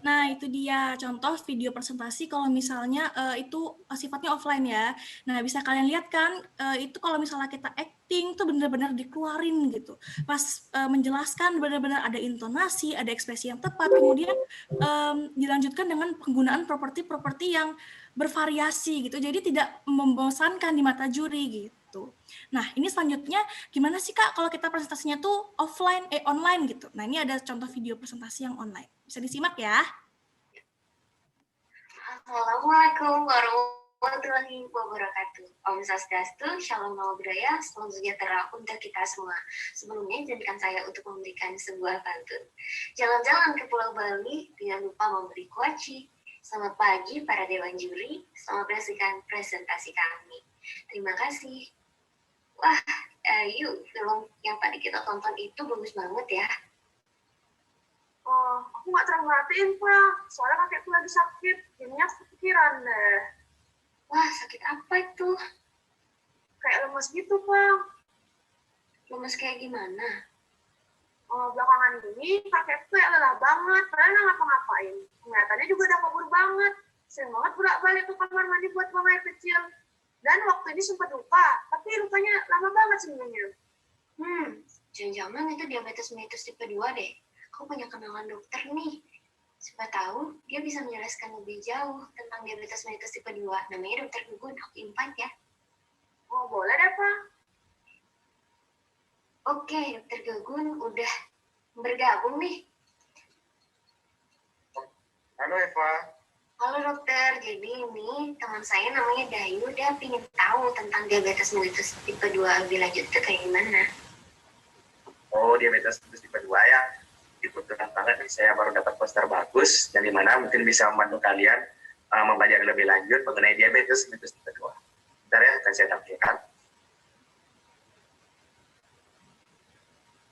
Nah, itu dia contoh video presentasi kalau misalnya itu sifatnya offline ya. Nah, bisa kalian lihat kan, itu kalau misalnya kita acting tuh benar-benar dikeluarin gitu. Pas menjelaskan benar-benar ada intonasi, ada ekspresi yang tepat, kemudian dilanjutkan dengan penggunaan properti-properti yang bervariasi gitu. Jadi tidak membosankan di mata juri gitu. Nah, ini selanjutnya gimana sih Kak kalau kita presentasinya tuh online gitu. Nah, ini ada contoh video presentasi yang online. Bisa disimak ya. Assalamualaikum warahmatullahi warahmatullahi wabarakatuh. Om Swastiastu, Shalom Nama Budaya, Salam Sejahtera untuk kita semua. Sebelumnya, izinkan saya untuk memberikan sebuah pantun. Jalan-jalan ke Pulau Bali, tidak lupa memberi kuaci. Selamat pagi para Dewan Juri, selamat menyaksikan presentasi kami. Terima kasih. Wah, yuk, film yang tadi kita tonton itu bagus banget ya. Oh, aku nggak terlalu merhatiin, Pak. Soalnya kakekku lagi sakit, jadinya kepikiran deh. Wah, sakit apa itu? Kayak lemas gitu, Pak. Lemes kayak gimana? Oh, belakangan ini kakekku kayak lelah banget, padahal nggak ngapa-ngapain. Kelihatannya juga udah kabur banget. Sering banget bolak-balik ke kamar mandi buat buang air kecil. Dan waktu ini sempat luka, tapi lukanya lama banget sembuhnya. Jangan-jangan itu diabetes mellitus tipe 2 deh. Aku punya kenalan dokter nih. Siapa tahu dia bisa menjelaskan lebih jauh tentang diabetes mellitus tipe 2. Namanya Dokter Gugun, aku invite ya. Oh, boleh deh, Pak. Oke, Dokter Gugun udah bergabung nih. Halo Eva. Halo dokter, jadi ini teman saya namanya Dayu, dia ingin tahu tentang diabetes mellitus tipe 2 lebih lanjut itu kayak gimana. Oh, diabetes mellitus tipe 2 ya. Kebetulan banget nih, saya baru dapat poster bagus, yang dimana mungkin bisa membantu kalian mempelajari lebih lanjut mengenai diabetes mellitus tipe 2. Bentar ya, akan saya tampilkan.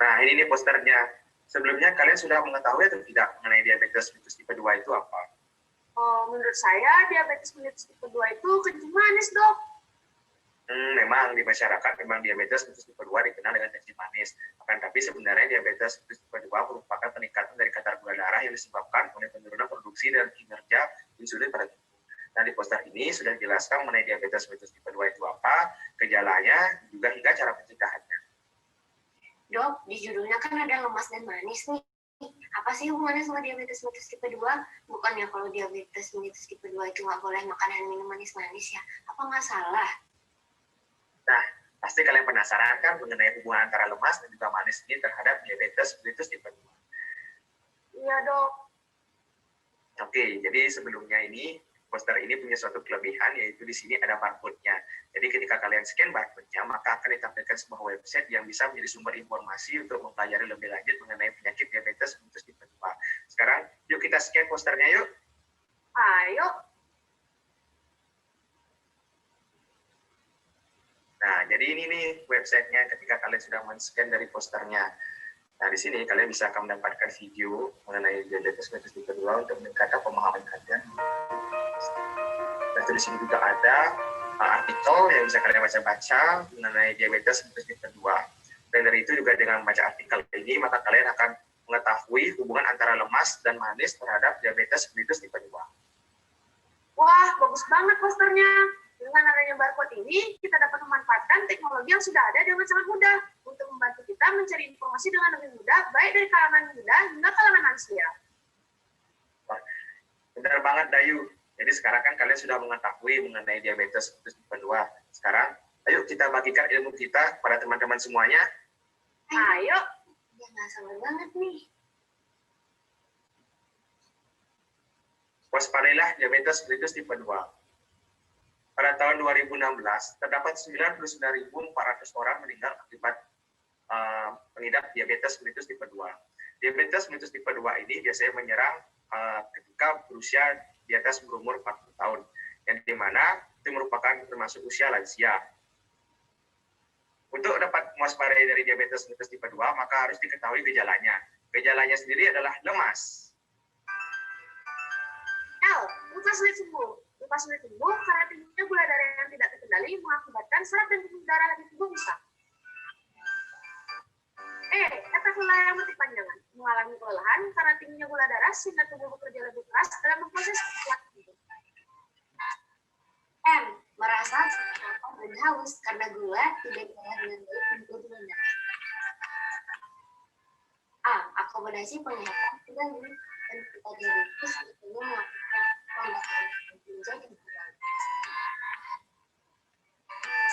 Nah, ini nih posternya. Sebelumnya kalian sudah mengetahui atau tidak mengenai diabetes mellitus tipe 2 itu apa? Oh, menurut saya diabetes mellitus tipe 2 itu kencing manis, Dok. Memang di masyarakat memang diabetes mellitus tipe 2 dikenal dengan kencing manis. Akan tapi sebenarnya diabetes mellitus tipe 2 merupakan peningkatan dari kadar gula darah yang disebabkan oleh penurunan produksi dan kinerja insulin pada tubuh. Nah, di poster ini sudah dijelaskan mengenai diabetes mellitus tipe 2 itu apa, gejalanya, juga hingga cara pencegahannya. Dok, di judulnya kan ada lemas dan manis nih. Apa sih hubungannya sama diabetes mellitus tipe 2? Bukannya kalau diabetes mellitus tipe 2 itu nggak boleh makan dan minum manis-manis ya? Apa nggak salah? Nah, pasti kalian penasaran kan mengenai hubungan antara lemas dan juga manis ini terhadap diabetes mellitus tipe 2. Iya, Dok. Oke, jadi sebelumnya ini poster ini punya suatu kelebihan, yaitu di sini ada barcode-nya. Jadi ketika kalian scan barcode-nya, maka akan ditampilkan sebuah website yang bisa menjadi sumber informasi untuk mempelajari lebih lanjut mengenai penyakit diabetes mellitus tipe 2. Sekarang, yuk kita scan posternya yuk. Ayo. Nah, jadi ini nih websitenya ketika kalian sudah men-scan dari posternya. Nah, di sini kalian bisa akan mendapatkan video mengenai diabetes mellitus tipe 2 untuk meningkatkan pemahaman kalian. Dan di sini juga ada artikel yang bisa kalian baca-baca mengenai diabetes mellitus tipe 2. Dan dari itu juga dengan membaca artikel ini, maka kalian akan mengetahui hubungan antara lemas dan manis terhadap diabetes mellitus tipe 2. Wah, bagus banget posternya. Dengan adanya barcode ini, kita dapat memanfaatkan teknologi yang sudah ada dengan sangat mudah untuk membantu kita mencari informasi dengan lebih mudah, baik dari kalangan muda hingga kalangan lansia. Benar banget, Dayu. Jadi sekarang kan kalian sudah mengetahui mengenai diabetes mellitus tipe 2. Sekarang, ayo kita bagikan ilmu kita kepada teman-teman semuanya. Ayo. Ya nggak sabar banget nih. Waspadailah diabetes mellitus tipe 2. Pada tahun 2016, terdapat 99.400 orang meninggal akibat pengidap diabetes mellitus tipe 2. Diabetes mellitus tipe 2 ini biasanya menyerang ketika berusia di atas berumur 40 tahun, yang dimana itu merupakan termasuk usia lansia. Untuk dapat mewaspadai dari diabetes mellitus tipe 2, maka harus diketahui gejalanya. Gejalanya sendiri adalah lemas. Luka sulit sembuh. Luka sulit sembuh karena tingginya gula darah yang tidak terkendali mengakibatkan serat dan pembuluh darah di tubuh rusak. Kata kelelahan yang berkepanjangan, mengalami kelelahan karena tingginya gula darah sehingga tubuh bekerja lebih keras dalam memproses kuat tubuh. M. Merasa lapar dan haus karena gula tidak diolah dengan baik di tubuh Anda. A. Akomodasi penglihatan terganggu dan kita diabetes itu melakukan pembahasan menjadi berkurang.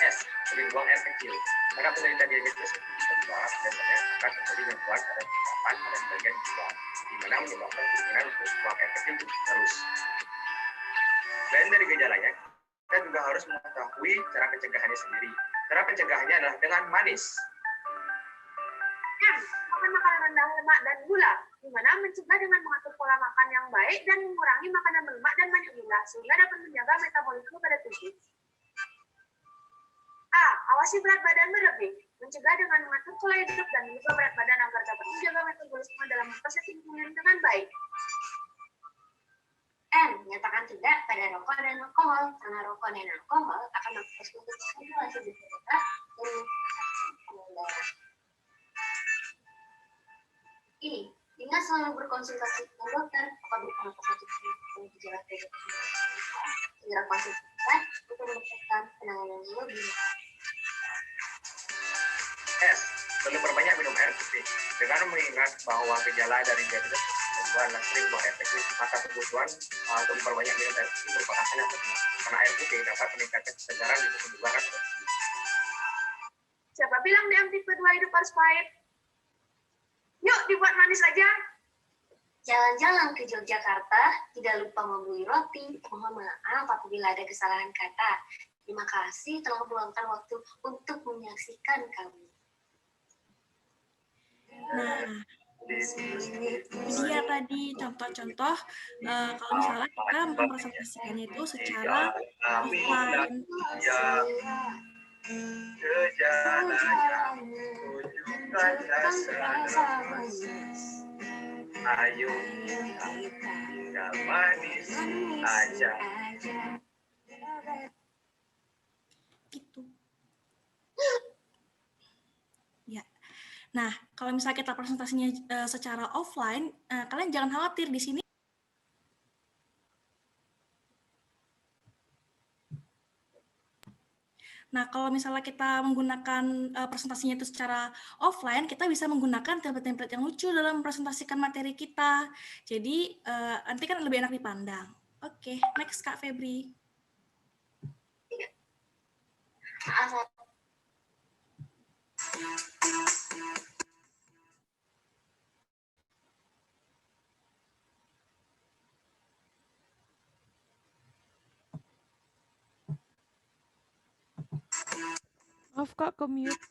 S. Sering buang air kecil. Para penderita diabetes tipe 2 biasanya akan terjadi gangguan pada pencernapan pada bagian jiwa, di mana menyebabkan keinginan untuk buang air kecil terus. Selain dari gejalanya, kita juga harus mengetahui cara pencegahannya sendiri. Cara pencegahannya adalah dengan manis. Makan makanan rendah lemak dan gula, di mana mencegah dengan mengatur pola makan yang baik dan mengurangi makanan berlemak dan banyak gula, sehingga dapat menjaga metabolisme pada tubuh. A. Awasi berat badan berlebih, mencegah dengan mengatur pola hidup dan mengubah berat badan agar dapat menjaga metabolisme dalam proses imun dengan baik. N. Menyatakan tidak pada rokok dan alkohol, karena rokok dan alkohol akan mempersulit stimulasi di darah dan darah. I. Ingat selalu berkonsultasi dengan dokter apabila ada gejala TBC. Segera konsultasikan untuk mendapatkan penanganan yang lebih baik. S. Perlu perbanyak minum air putih. Dengan mengingat bahwa gejala dari diabetes adalah sering buah efektif, maka kebutuhan untuk memperbanyak minum air putih merupakan hal yang penting. Karena air putih dapat meningkatkan kesegaran di tubuh barat. Siapa bilang DM tipe 2 hidup harus pahit? Yuk dibuat manis aja. Jalan-jalan ke Yogyakarta, tidak lupa membeli roti. Mohon maaf apabila ada kesalahan kata. Terima kasih telah meluangkan waktu untuk menyaksikan kami. Nah, ini dia tadi contoh-contoh kalau misalnya kita mempresentasikannya itu secara offline. Ayo kita manis aja. Gitu. Ya. Nah, kalau misalnya kita presentasinya secara offline, kalian jangan khawatir di sini. Nah, kalau misalnya kita menggunakan presentasinya itu secara offline, kita bisa menggunakan template-template yang lucu dalam presentasikan materi kita. Jadi, nanti kan lebih enak dipandang. Oke, next Kak Febri. Maaf Kak, ke mute.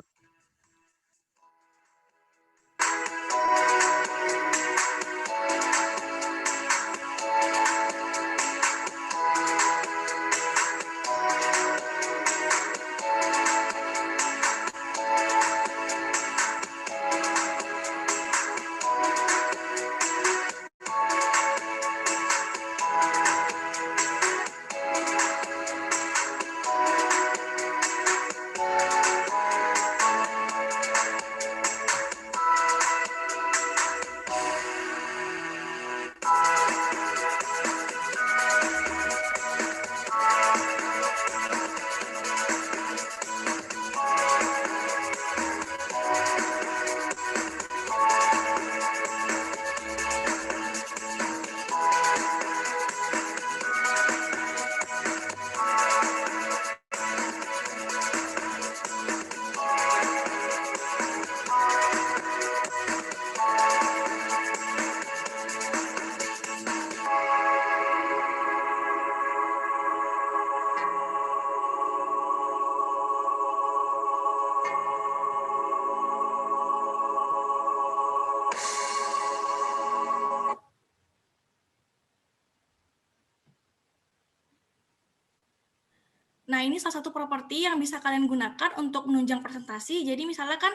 Nah, ini salah satu properti yang bisa kalian gunakan untuk menunjang presentasi. Jadi misalnya kan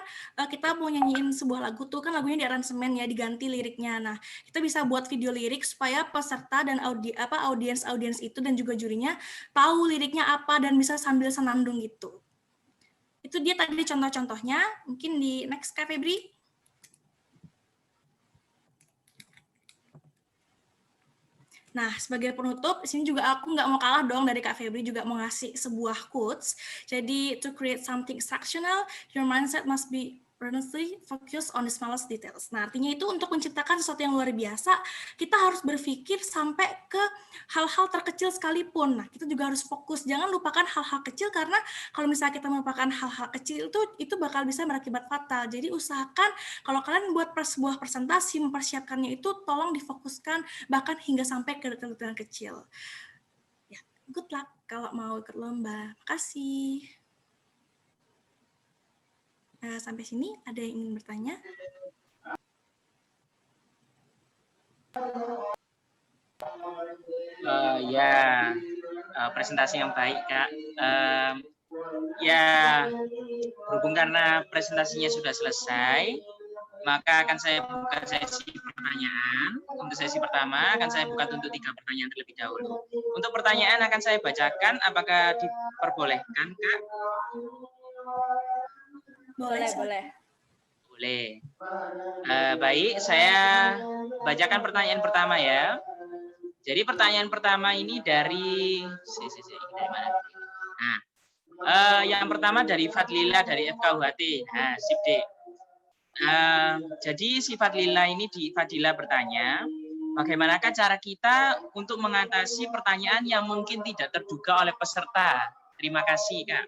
kita mau nyanyiin sebuah lagu tuh, kan lagunya di aransemen ya, diganti liriknya. Nah, kita bisa buat video lirik supaya peserta dan audiens itu dan juga jurinya tahu liriknya apa dan bisa sambil senandung gitu. Itu dia tadi contoh-contohnya. Mungkin di next Kak Febri. Nah, sebagai penutup, di sini juga aku nggak mau kalah dong dari Kak Febri, juga mau ngasih sebuah quotes. Jadi, to create something exceptional, your mindset must be earnestly focused on the smallest details. Nah, artinya itu untuk menciptakan sesuatu yang luar biasa, kita harus berpikir sampai ke hal-hal terkecil sekalipun. Nah, kita juga harus fokus. Jangan lupakan hal-hal kecil, karena kalau misalnya kita melupakan hal-hal kecil itu bakal bisa berakibat fatal. Jadi, usahakan kalau kalian buat sebuah presentasi, mempersiapkannya itu tolong difokuskan bahkan hingga sampai ke detail-detail kecil. Ya, good luck kalau mau ikut lomba. Makasih. Sampai sini ada yang ingin bertanya? Ya, presentasi yang baik, Kak. Ya, berhubung karena presentasinya sudah selesai, maka akan saya buka sesi pertanyaan. Untuk sesi pertama akan saya buka untuk 3 pertanyaan terlebih dahulu. Untuk pertanyaan akan saya bacakan, apakah diperbolehkan, Kak? Boleh, boleh. Boleh. Baik, saya bacakan pertanyaan pertama ya. Jadi pertanyaan pertama ini dari mana? Nah, yang pertama dari Fadlila dari FKUHT. Nah, sip D. Jadi si Fadlila bertanya, bagaimanakah cara kita untuk mengatasi pertanyaan yang mungkin tidak terduga oleh peserta? Terima kasih, Kak.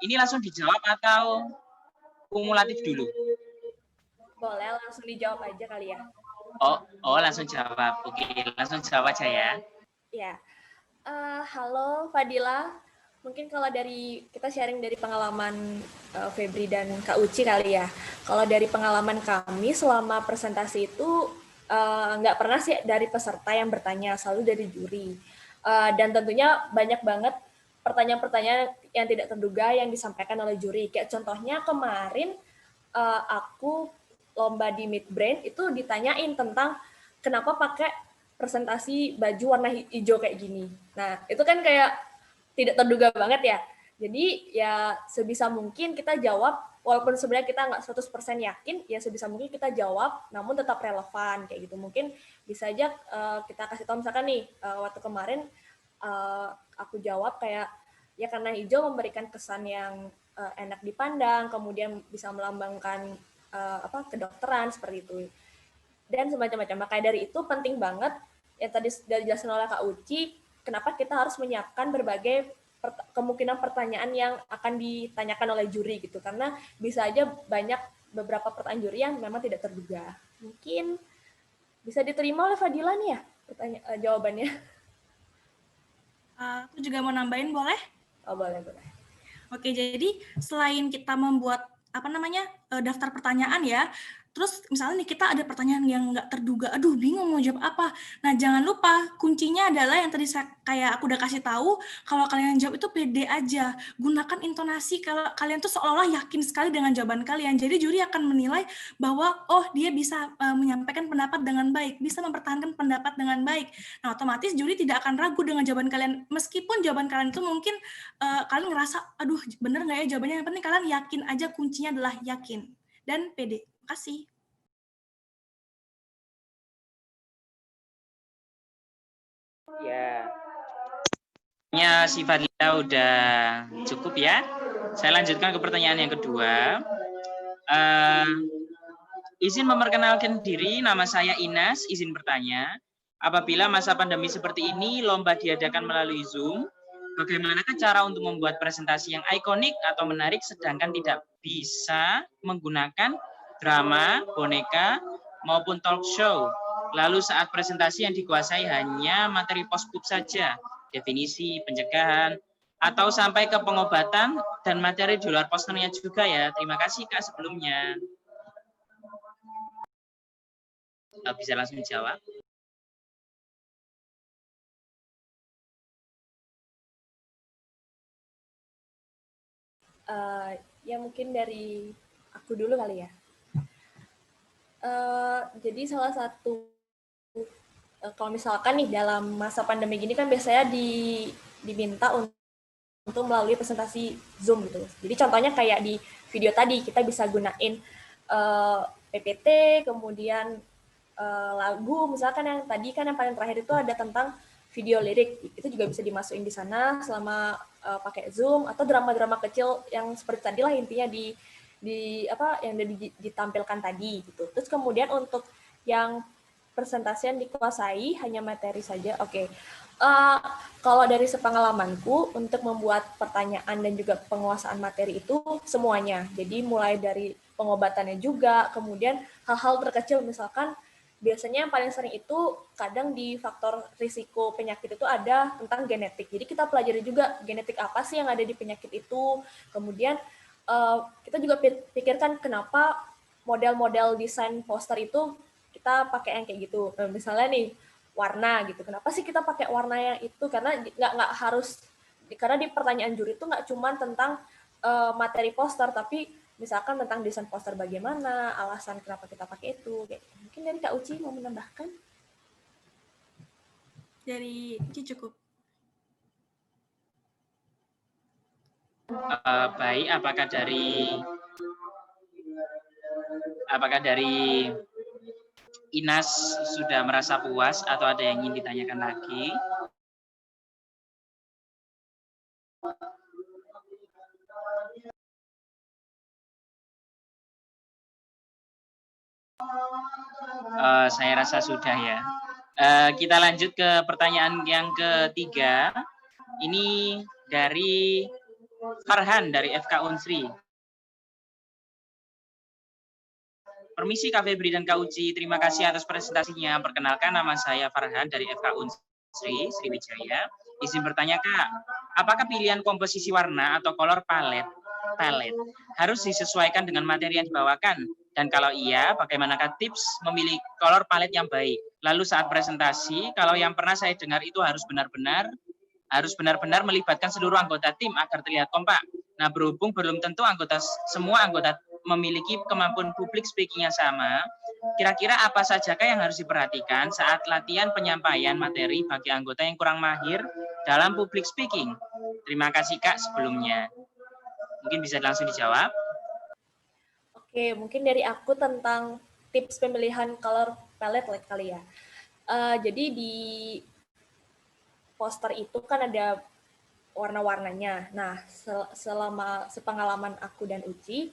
Ini langsung dijawab atau kumulatif dulu? Boleh, langsung dijawab aja kali ya. Oh, langsung jawab. Oke, langsung jawab aja ya. Ya. Halo Fadila. Mungkin kalau dari kita sharing dari pengalaman Febri dan Kak Uci kali ya. Kalau dari pengalaman kami selama presentasi itu nggak pernah sih dari peserta yang bertanya, selalu dari juri. Dan tentunya banyak banget pertanyaan-pertanyaan yang tidak terduga yang disampaikan oleh juri. Kayak contohnya kemarin aku lomba di Midbrain itu ditanyain tentang kenapa pakai presentasi baju warna hijau kayak gini. Nah, itu kan kayak tidak terduga banget ya. Jadi ya sebisa mungkin kita jawab, walaupun sebenarnya kita nggak 100% yakin, ya sebisa mungkin kita jawab, namun tetap relevan kayak gitu. Mungkin bisa aja kita kasih tahu misalkan nih, waktu kemarin aku jawab kayak, ya karena hijau memberikan kesan yang enak dipandang, kemudian bisa melambangkan kedokteran seperti itu dan semacam-macam. Makanya dari itu penting banget yang tadi sudah dijelaskan oleh Kak Uci, kenapa kita harus menyiapkan berbagai kemungkinan pertanyaan yang akan ditanyakan oleh juri gitu, karena bisa aja banyak beberapa pertanyaan juri yang memang tidak terduga. Mungkin bisa diterima oleh Fadila nih ya jawabannya. Aku juga mau nambahin, boleh? Oh, boleh. Oke, jadi selain kita membuat daftar pertanyaan ya, terus misalnya nih kita ada pertanyaan yang nggak terduga, aduh bingung mau jawab apa. Nah, jangan lupa kuncinya adalah yang tadi kayak aku udah kasih tahu, kalau kalian jawab itu pede aja, gunakan intonasi kalau kalian tuh seolah-olah yakin sekali dengan jawaban kalian. Jadi juri akan menilai bahwa oh dia bisa menyampaikan pendapat dengan baik, bisa mempertahankan pendapat dengan baik. Nah, otomatis juri tidak akan ragu dengan jawaban kalian, meskipun jawaban kalian itu mungkin kalian ngerasa, aduh bener nggak ya jawabannya, yang penting kalian yakin aja, kuncinya adalah yakin dan pede. Kasih. Ya, si Fadila udah cukup ya. Saya lanjutkan ke pertanyaan yang kedua. Izin memperkenalkan diri, nama saya Inas, izin bertanya. Apabila masa pandemi seperti ini, lomba diadakan melalui Zoom, bagaimanakah cara untuk membuat presentasi yang ikonik atau menarik sedangkan tidak bisa menggunakan drama, boneka, maupun talk show? Lalu saat presentasi yang dikuasai hanya materi post-book saja, definisi, pencegahan, atau sampai ke pengobatan dan materi di luar posternya juga ya. Terima kasih Kak sebelumnya. Bisa langsung jawab. Ya mungkin dari aku dulu kali ya. Jadi salah satu, kalau misalkan nih dalam masa pandemi gini kan biasanya diminta untuk melalui presentasi Zoom gitu. Jadi contohnya kayak di video tadi kita bisa gunain PPT, kemudian lagu, misalkan yang tadi kan yang paling terakhir itu ada tentang video lirik, itu juga bisa dimasukin di sana selama pakai Zoom, atau drama-drama kecil yang seperti tadi lah intinya yang ditampilkan tadi gitu. Terus kemudian untuk yang presentasi yang dikuasai hanya materi saja, oke. Kalau dari sepengalamanku untuk membuat pertanyaan dan juga penguasaan materi itu semuanya. Jadi mulai dari pengobatannya juga, kemudian hal-hal terkecil misalkan biasanya yang paling sering itu kadang di faktor risiko penyakit itu ada tentang genetik. Jadi kita pelajari juga genetik apa sih yang ada di penyakit itu. Kemudian kita juga pikirkan kenapa model-model desain poster itu kita pakai yang kayak gitu. Misalnya nih warna gitu. Kenapa sih kita pakai warna yang itu? Karena nggak harus, karena di pertanyaan juri itu nggak cuma tentang materi poster, tapi misalkan tentang desain poster bagaimana, alasan kenapa kita pakai itu. Mungkin dari Kak Uci mau menambahkan? Dari Uci cukup. Baik, apakah dari Inas sudah merasa puas atau ada yang ingin ditanyakan lagi? Saya rasa sudah ya. Kita lanjut ke pertanyaan yang ketiga. Ini dari Farhan dari FK Unsri. Permisi Kak Febri dan Kak Uci, terima kasih atas presentasinya. Perkenalkan, nama saya Farhan dari FK Unsri, Sriwijaya. Izin bertanya Kak, apakah pilihan komposisi warna atau color palette harus disesuaikan dengan materi yang dibawakan? Dan kalau iya, bagaimanakah tips memilih color palette yang baik? Lalu saat presentasi, kalau yang pernah saya dengar itu harus benar-benar melibatkan seluruh anggota tim agar terlihat kompak. Nah, berhubung belum tentu semua anggota memiliki kemampuan public speaking yang sama, kira-kira apa sajakah yang harus diperhatikan saat latihan penyampaian materi bagi anggota yang kurang mahir dalam public speaking? Terima kasih Kak sebelumnya. Mungkin bisa langsung dijawab. Oke, mungkin dari aku tentang tips pemilihan color palette kali ya. Jadi di poster itu kan ada warna-warnanya. Nah, selama sepengalaman aku dan Uci,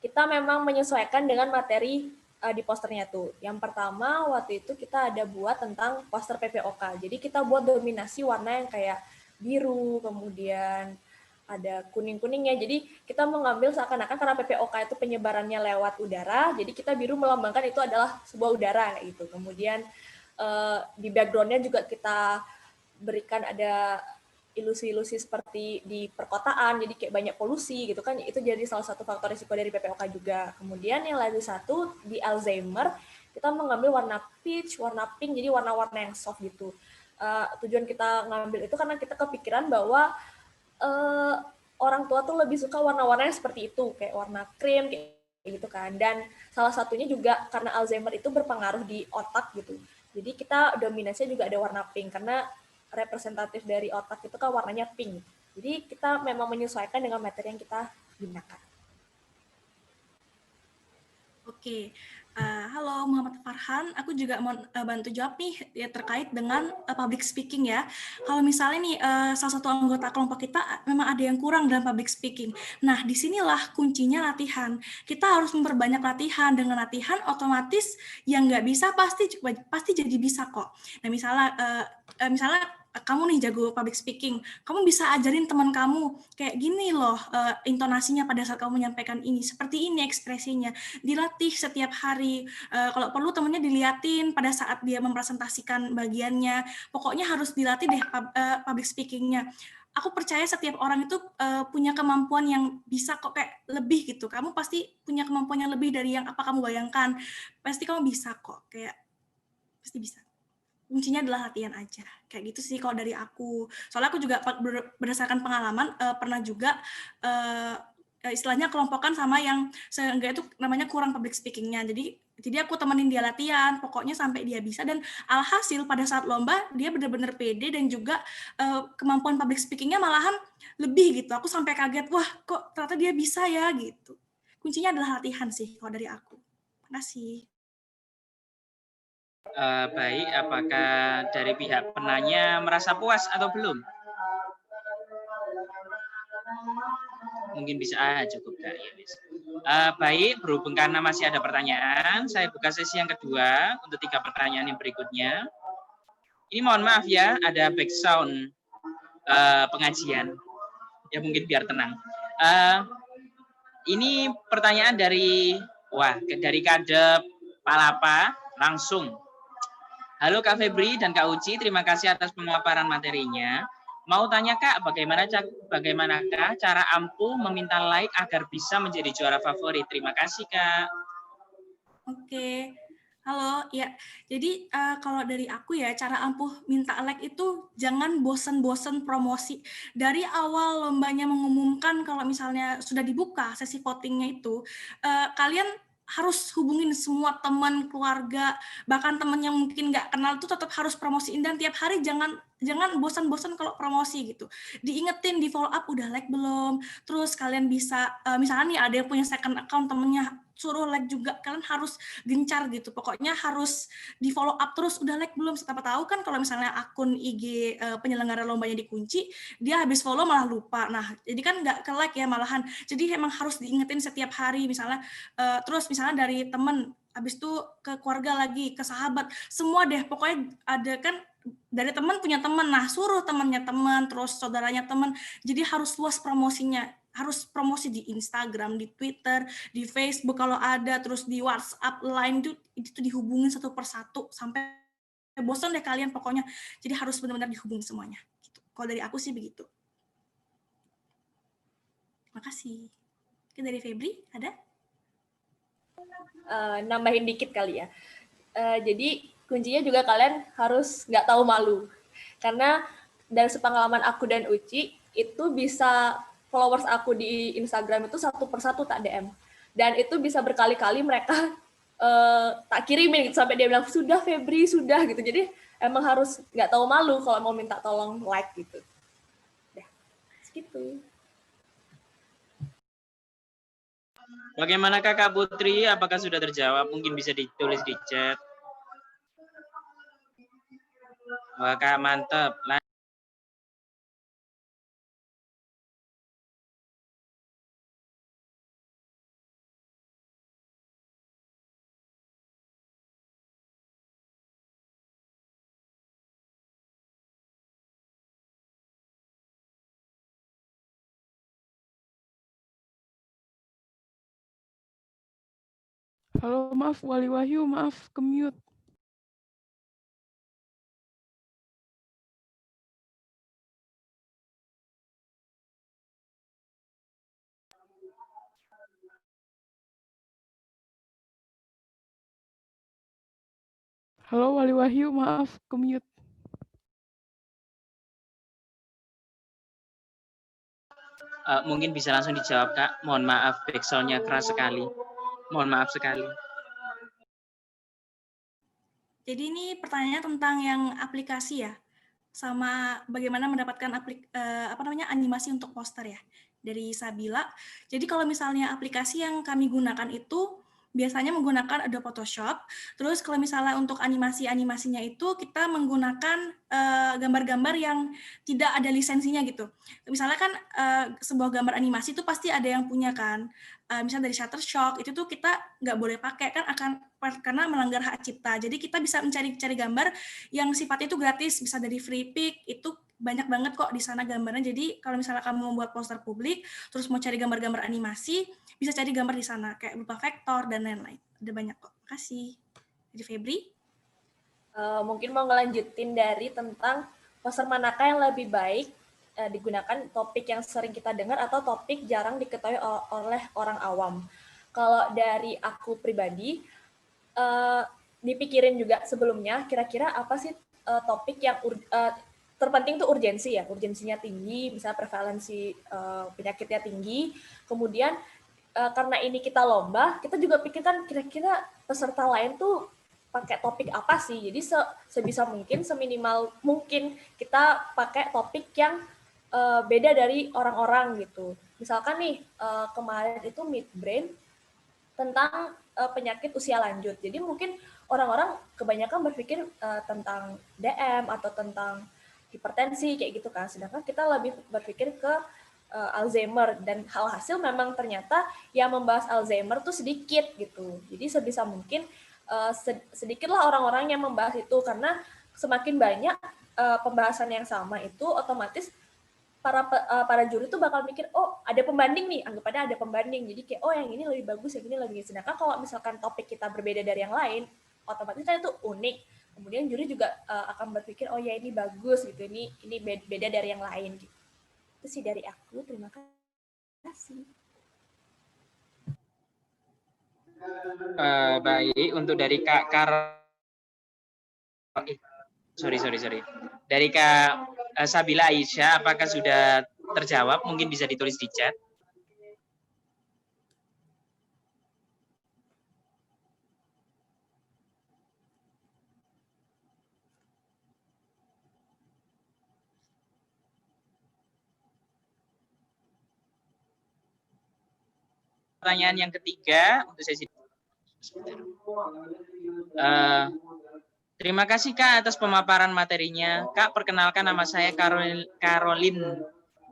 kita memang menyesuaikan dengan materi di posternya tuh. Yang pertama, waktu itu kita ada buat tentang poster PPOK. Jadi kita buat dominasi warna yang kayak biru, kemudian ada kuning-kuningnya. Jadi kita mengambil seakan-akan karena PPOK itu penyebarannya lewat udara, jadi kita biru melambangkan itu adalah sebuah udara kayak gitu. Kemudian di background-nya juga kita berikan ada ilusi-ilusi seperti di perkotaan, jadi kayak banyak polusi gitu kan, itu jadi salah satu faktor risiko dari PPOK juga. Kemudian yang lagi satu di Alzheimer, kita mengambil warna peach, warna pink, jadi warna-warna yang soft gitu. Tujuan kita ngambil itu karena kita kepikiran bahwa orang tua tuh lebih suka warna-warna yang seperti itu, kayak warna krim, kayak gitu kan. Dan salah satunya juga karena Alzheimer itu berpengaruh di otak gitu. Jadi kita dominasinya juga ada warna pink, karena representatif dari otak itu kan warnanya pink. Jadi kita memang menyesuaikan dengan materi yang kita gunakan. Oke, halo Muhammad Farhan, aku juga mau bantu jawab nih ya, terkait dengan public speaking ya. Kalau misalnya nih salah satu anggota kelompok kita memang ada yang kurang dalam public speaking. Nah, disinilah kuncinya latihan. Kita harus memperbanyak latihan. Dengan latihan otomatis yang nggak bisa pasti jadi bisa kok. Nah, misalnya kamu nih jago public speaking, kamu bisa ajarin teman kamu kayak gini loh intonasinya pada saat kamu menyampaikan ini, seperti ini ekspresinya, dilatih setiap hari. Kalau perlu temennya diliatin pada saat dia mempresentasikan bagiannya, pokoknya harus dilatih deh public speakingnya. Aku percaya setiap orang itu punya kemampuan yang bisa kok, kayak lebih gitu. Kamu pasti punya kemampuan yang lebih dari yang apa kamu bayangkan. Pasti kamu bisa kok, kayak pasti bisa. Kuncinya adalah latihan aja, kayak gitu sih kalau dari aku. Soalnya aku juga berdasarkan pengalaman pernah juga istilahnya kelompokan sama yang seenggaknya itu namanya kurang public speaking-nya. Jadi aku temenin dia latihan, pokoknya sampai dia bisa, dan alhasil pada saat lomba dia benar-benar pede dan juga kemampuan public speaking-nya malahan lebih gitu. Aku sampai kaget, wah kok ternyata dia bisa ya gitu. Kuncinya adalah latihan sih kalau dari aku. Terima kasih. Baik, apakah dari pihak penanya merasa puas atau belum? Mungkin bisa cukup Kak. Ya, baik, berhubung karena masih ada pertanyaan, saya buka sesi yang kedua untuk 3 pertanyaan yang berikutnya. Ini mohon maaf ya, ada back sound pengajian. Ya mungkin biar tenang. Ini pertanyaan dari Kadep Palapa langsung. Halo Kak Febri dan Kak Uci, terima kasih atas pemaparan materinya. Mau tanya Kak, bagaimanakah cara ampuh meminta like agar bisa menjadi juara favorit? Terima kasih Kak. Oke, halo, ya. Jadi kalau dari aku ya, cara ampuh minta like itu jangan bosen-bosen promosi. Dari awal lombanya mengumumkan kalau misalnya sudah dibuka sesi votingnya itu, kalian harus hubungin semua teman, keluarga, bahkan teman yang mungkin nggak kenal itu tetap harus promosiin, dan tiap hari jangan bosan-bosan kalau promosi gitu. Diingetin, di follow up udah like belum, terus kalian bisa misalnya nih ada yang punya second account temennya suruh like juga, kalian harus gencar gitu, pokoknya harus di follow up terus, udah like belum. Siapa tahu kan kalau misalnya akun IG penyelenggara lombanya dikunci, dia habis follow malah lupa, nah jadi kan nggak ke like ya malahan. Jadi emang harus diingetin setiap hari misalnya, terus misalnya dari temen, habis itu ke keluarga lagi, ke sahabat, semua deh pokoknya. Ada kan dari teman punya teman, nah suruh temannya teman, terus saudaranya teman, jadi harus luas promosinya, harus promosi di Instagram, di Twitter, di Facebook kalau ada, terus di WhatsApp, Line itu dihubungin satu persatu sampai bosan deh kalian pokoknya. Jadi harus benar-benar dihubungin semuanya. Gitu. Kalau dari aku sih begitu. Makasih. Oke, dari Febri ada? Nambahin dikit kali ya. Jadi kuncinya juga kalian harus nggak tahu malu. Karena dari sepengalaman aku dan Uci, itu bisa followers aku di Instagram itu satu persatu tak DM. Dan itu bisa berkali-kali mereka tak kirimin gitu, sampai dia bilang, sudah Febri, sudah gitu. Jadi emang harus nggak tahu malu kalau mau minta tolong like gitu. Ya, segitu. Bagaimana Kak Putri? Apakah sudah terjawab? Mungkin bisa ditulis di chat. Wah Kak, mantap. Halo, maaf Wali Wahyu, maaf ke-mute. Halo Wali Wahyu, maaf ke-mute. Mungkin bisa langsung dijawab Kak. Mohon maaf, backsound-nya keras sekali. Mohon maaf sekali. Jadi ini pertanyaannya tentang yang aplikasi ya, sama bagaimana mendapatkan animasi untuk poster ya, dari Sabila. Jadi kalau misalnya aplikasi yang kami gunakan itu biasanya menggunakan Adobe Photoshop. Terus kalau misalnya untuk animasinya itu kita menggunakan gambar-gambar yang tidak ada lisensinya gitu. Misalnya kan sebuah gambar animasi itu pasti ada yang punya kan. Misalnya dari Shutterstock itu tuh kita nggak boleh pakai kan, karena melanggar hak cipta. Jadi kita bisa mencari gambar yang sifatnya itu gratis, bisa dari free pick, itu banyak banget kok di sana gambarnya. Jadi kalau misalnya kamu membuat poster publik, terus mau cari gambar-gambar animasi, bisa cari gambar di sana, kayak berupa vektor dan lain-lain. Ada banyak kok. Makasih. Jadi Febri? Mungkin mau ngelanjutin dari tentang poster manakah yang lebih baik digunakan, topik yang sering kita dengar atau topik jarang diketahui oleh orang awam. Kalau dari aku pribadi, dipikirin juga sebelumnya, kira-kira apa sih topik yang terpenting tuh urgensi ya, urgensinya tinggi, misalnya prevalensi penyakitnya tinggi. Kemudian karena ini kita lomba, kita juga pikirkan kira-kira peserta lain tuh pakai topik apa sih. Jadi sebisa mungkin, seminimal mungkin kita pakai topik yang beda dari orang-orang gitu. Misalkan nih kemarin itu Midbrain tentang penyakit usia lanjut. Jadi mungkin orang-orang kebanyakan berpikir tentang DM atau tentang hipertensi kayak gitu kan. Sedangkan kita lebih berpikir ke Alzheimer, dan hasil memang ternyata yang membahas Alzheimer tuh sedikit gitu. Jadi sebisa mungkin sedikitlah orang-orang yang membahas itu, karena semakin banyak pembahasan yang sama itu otomatis para juri tuh bakal mikir, oh ada pembanding nih, anggapannya ada pembanding, jadi kayak oh yang ini lebih bagus, yang ini lebih. Sedangkan kalau misalkan topik kita berbeda dari yang lain, otomatis kan itu unik, kemudian juri juga akan berpikir oh ya ini bagus gitu, ini beda dari yang lain gitu. Itu sih dari aku, terima kasih. Baik, untuk dari Kak sorry. Dari Kak Sabila Aisyah, apakah sudah terjawab? Mungkin bisa ditulis di chat. Pertanyaan yang ketiga untuk sesi. Terima kasih Kak atas pemaparan materinya. Kak, perkenalkan nama saya Caroline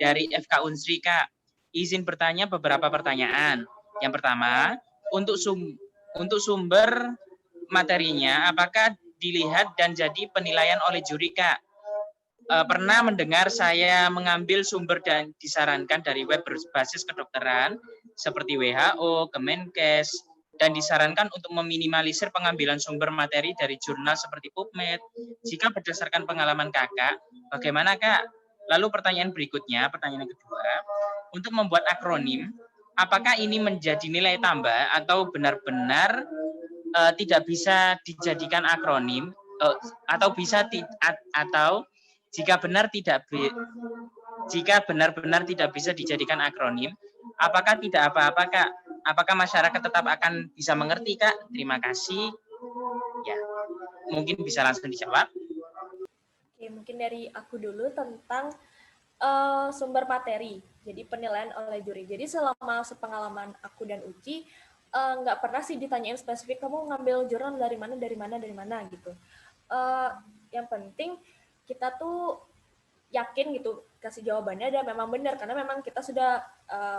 dari FK Unsri Kak. Izin bertanya beberapa pertanyaan. Yang pertama, untuk sumber materinya, apakah dilihat dan jadi penilaian oleh juri Kak? Pernah mendengar saya mengambil sumber dan disarankan dari web berbasis kedokteran seperti WHO, Kemenkes, dan disarankan untuk meminimalisir pengambilan sumber materi dari jurnal seperti PubMed. Jika berdasarkan pengalaman Kakak, bagaimana Kak? Lalu pertanyaan berikutnya, pertanyaan yang kedua, untuk membuat akronim, apakah ini menjadi nilai tambah atau benar-benar tidak bisa dijadikan akronim atau bisa atau jika benar-benar tidak bisa dijadikan akronim, apakah tidak apa-apa Kak? Apakah masyarakat tetap akan bisa mengerti Kak? Terima kasih. Ya, mungkin bisa langsung dijawab. Oke, mungkin dari aku dulu tentang sumber materi. Jadi penilaian oleh juri. Jadi selama sepengalaman aku dan Uci, nggak pernah sih ditanyain spesifik kamu ngambil jurnal dari mana gitu. Yang penting kita tuh yakin gitu kasih jawabannya dan memang benar karena memang kita sudah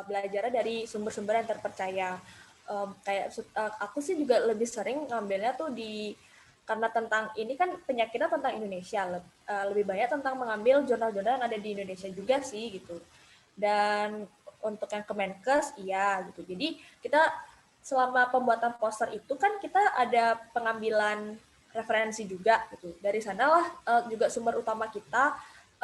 belajar dari sumber-sumber yang terpercaya. Aku sih juga lebih sering ngambilnya tuh karena tentang ini kan penyakitnya tentang Indonesia, lebih banyak tentang mengambil jurnal-jurnal yang ada di Indonesia juga sih gitu. Dan untuk yang Kemenkes iya gitu. Jadi kita selama pembuatan poster itu kan kita ada pengambilan referensi juga gitu. Dari sanalah juga sumber utama kita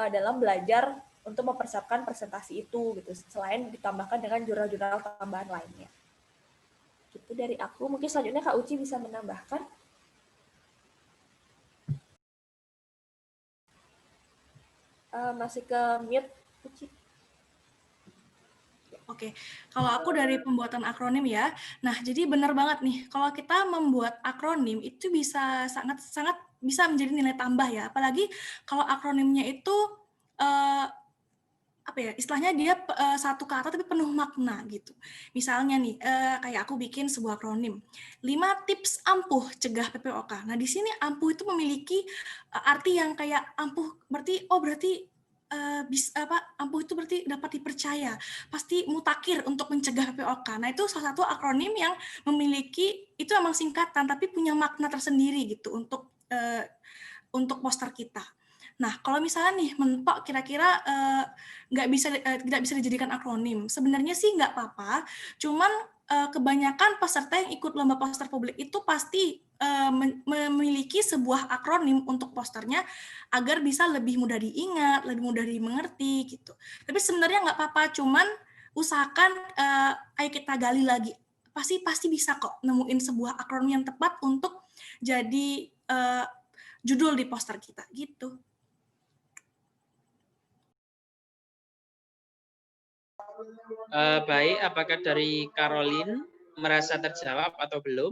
dalam belajar untuk mempersiapkan presentasi itu gitu. Selain ditambahkan dengan jurnal-jurnal tambahan lainnya. Gitu dari aku. Mungkin selanjutnya Kak Uci bisa menambahkan. Masih ke mute Uci. Oke, kalau aku dari pembuatan akronim ya, nah jadi benar banget nih, kalau kita membuat akronim itu bisa sangat bisa menjadi nilai tambah ya, apalagi kalau akronimnya itu apa ya, istilahnya dia satu kata tapi penuh makna gitu. Misalnya nih, kayak aku bikin sebuah akronim, 5 tips ampuh cegah PPOK. Nah di sini ampuh itu memiliki arti yang kayak ampuh berarti ampuh itu berarti dapat dipercaya, pasti mutakhir untuk mencegah PPOK. Nah, itu salah satu akronim yang memiliki itu emang singkatan tapi punya makna tersendiri gitu untuk poster kita. Nah, kalau misalnya nih mentok kira-kira tidak bisa dijadikan akronim, sebenarnya sih nggak apa-apa, cuman kebanyakan peserta yang ikut lomba poster publik itu pasti memiliki sebuah akronim untuk posternya agar bisa lebih mudah diingat, lebih mudah dimengerti gitu. Tapi sebenarnya nggak apa-apa, cuman usahakan ayo kita gali lagi. Pasti bisa kok nemuin sebuah akronim yang tepat untuk jadi judul di poster kita gitu. Baik, apakah dari Caroline merasa terjawab atau belum?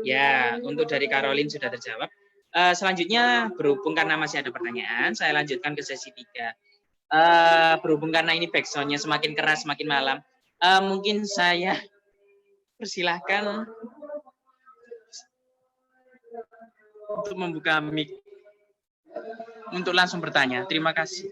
Ya, untuk dari Caroline sudah terjawab. Selanjutnya, berhubung karena masih ada pertanyaan, saya lanjutkan ke sesi 3. Berhubung karena ini backsound-nya semakin keras, semakin malam, mungkin saya persilahkan untuk membuka mic untuk langsung bertanya. Terima kasih.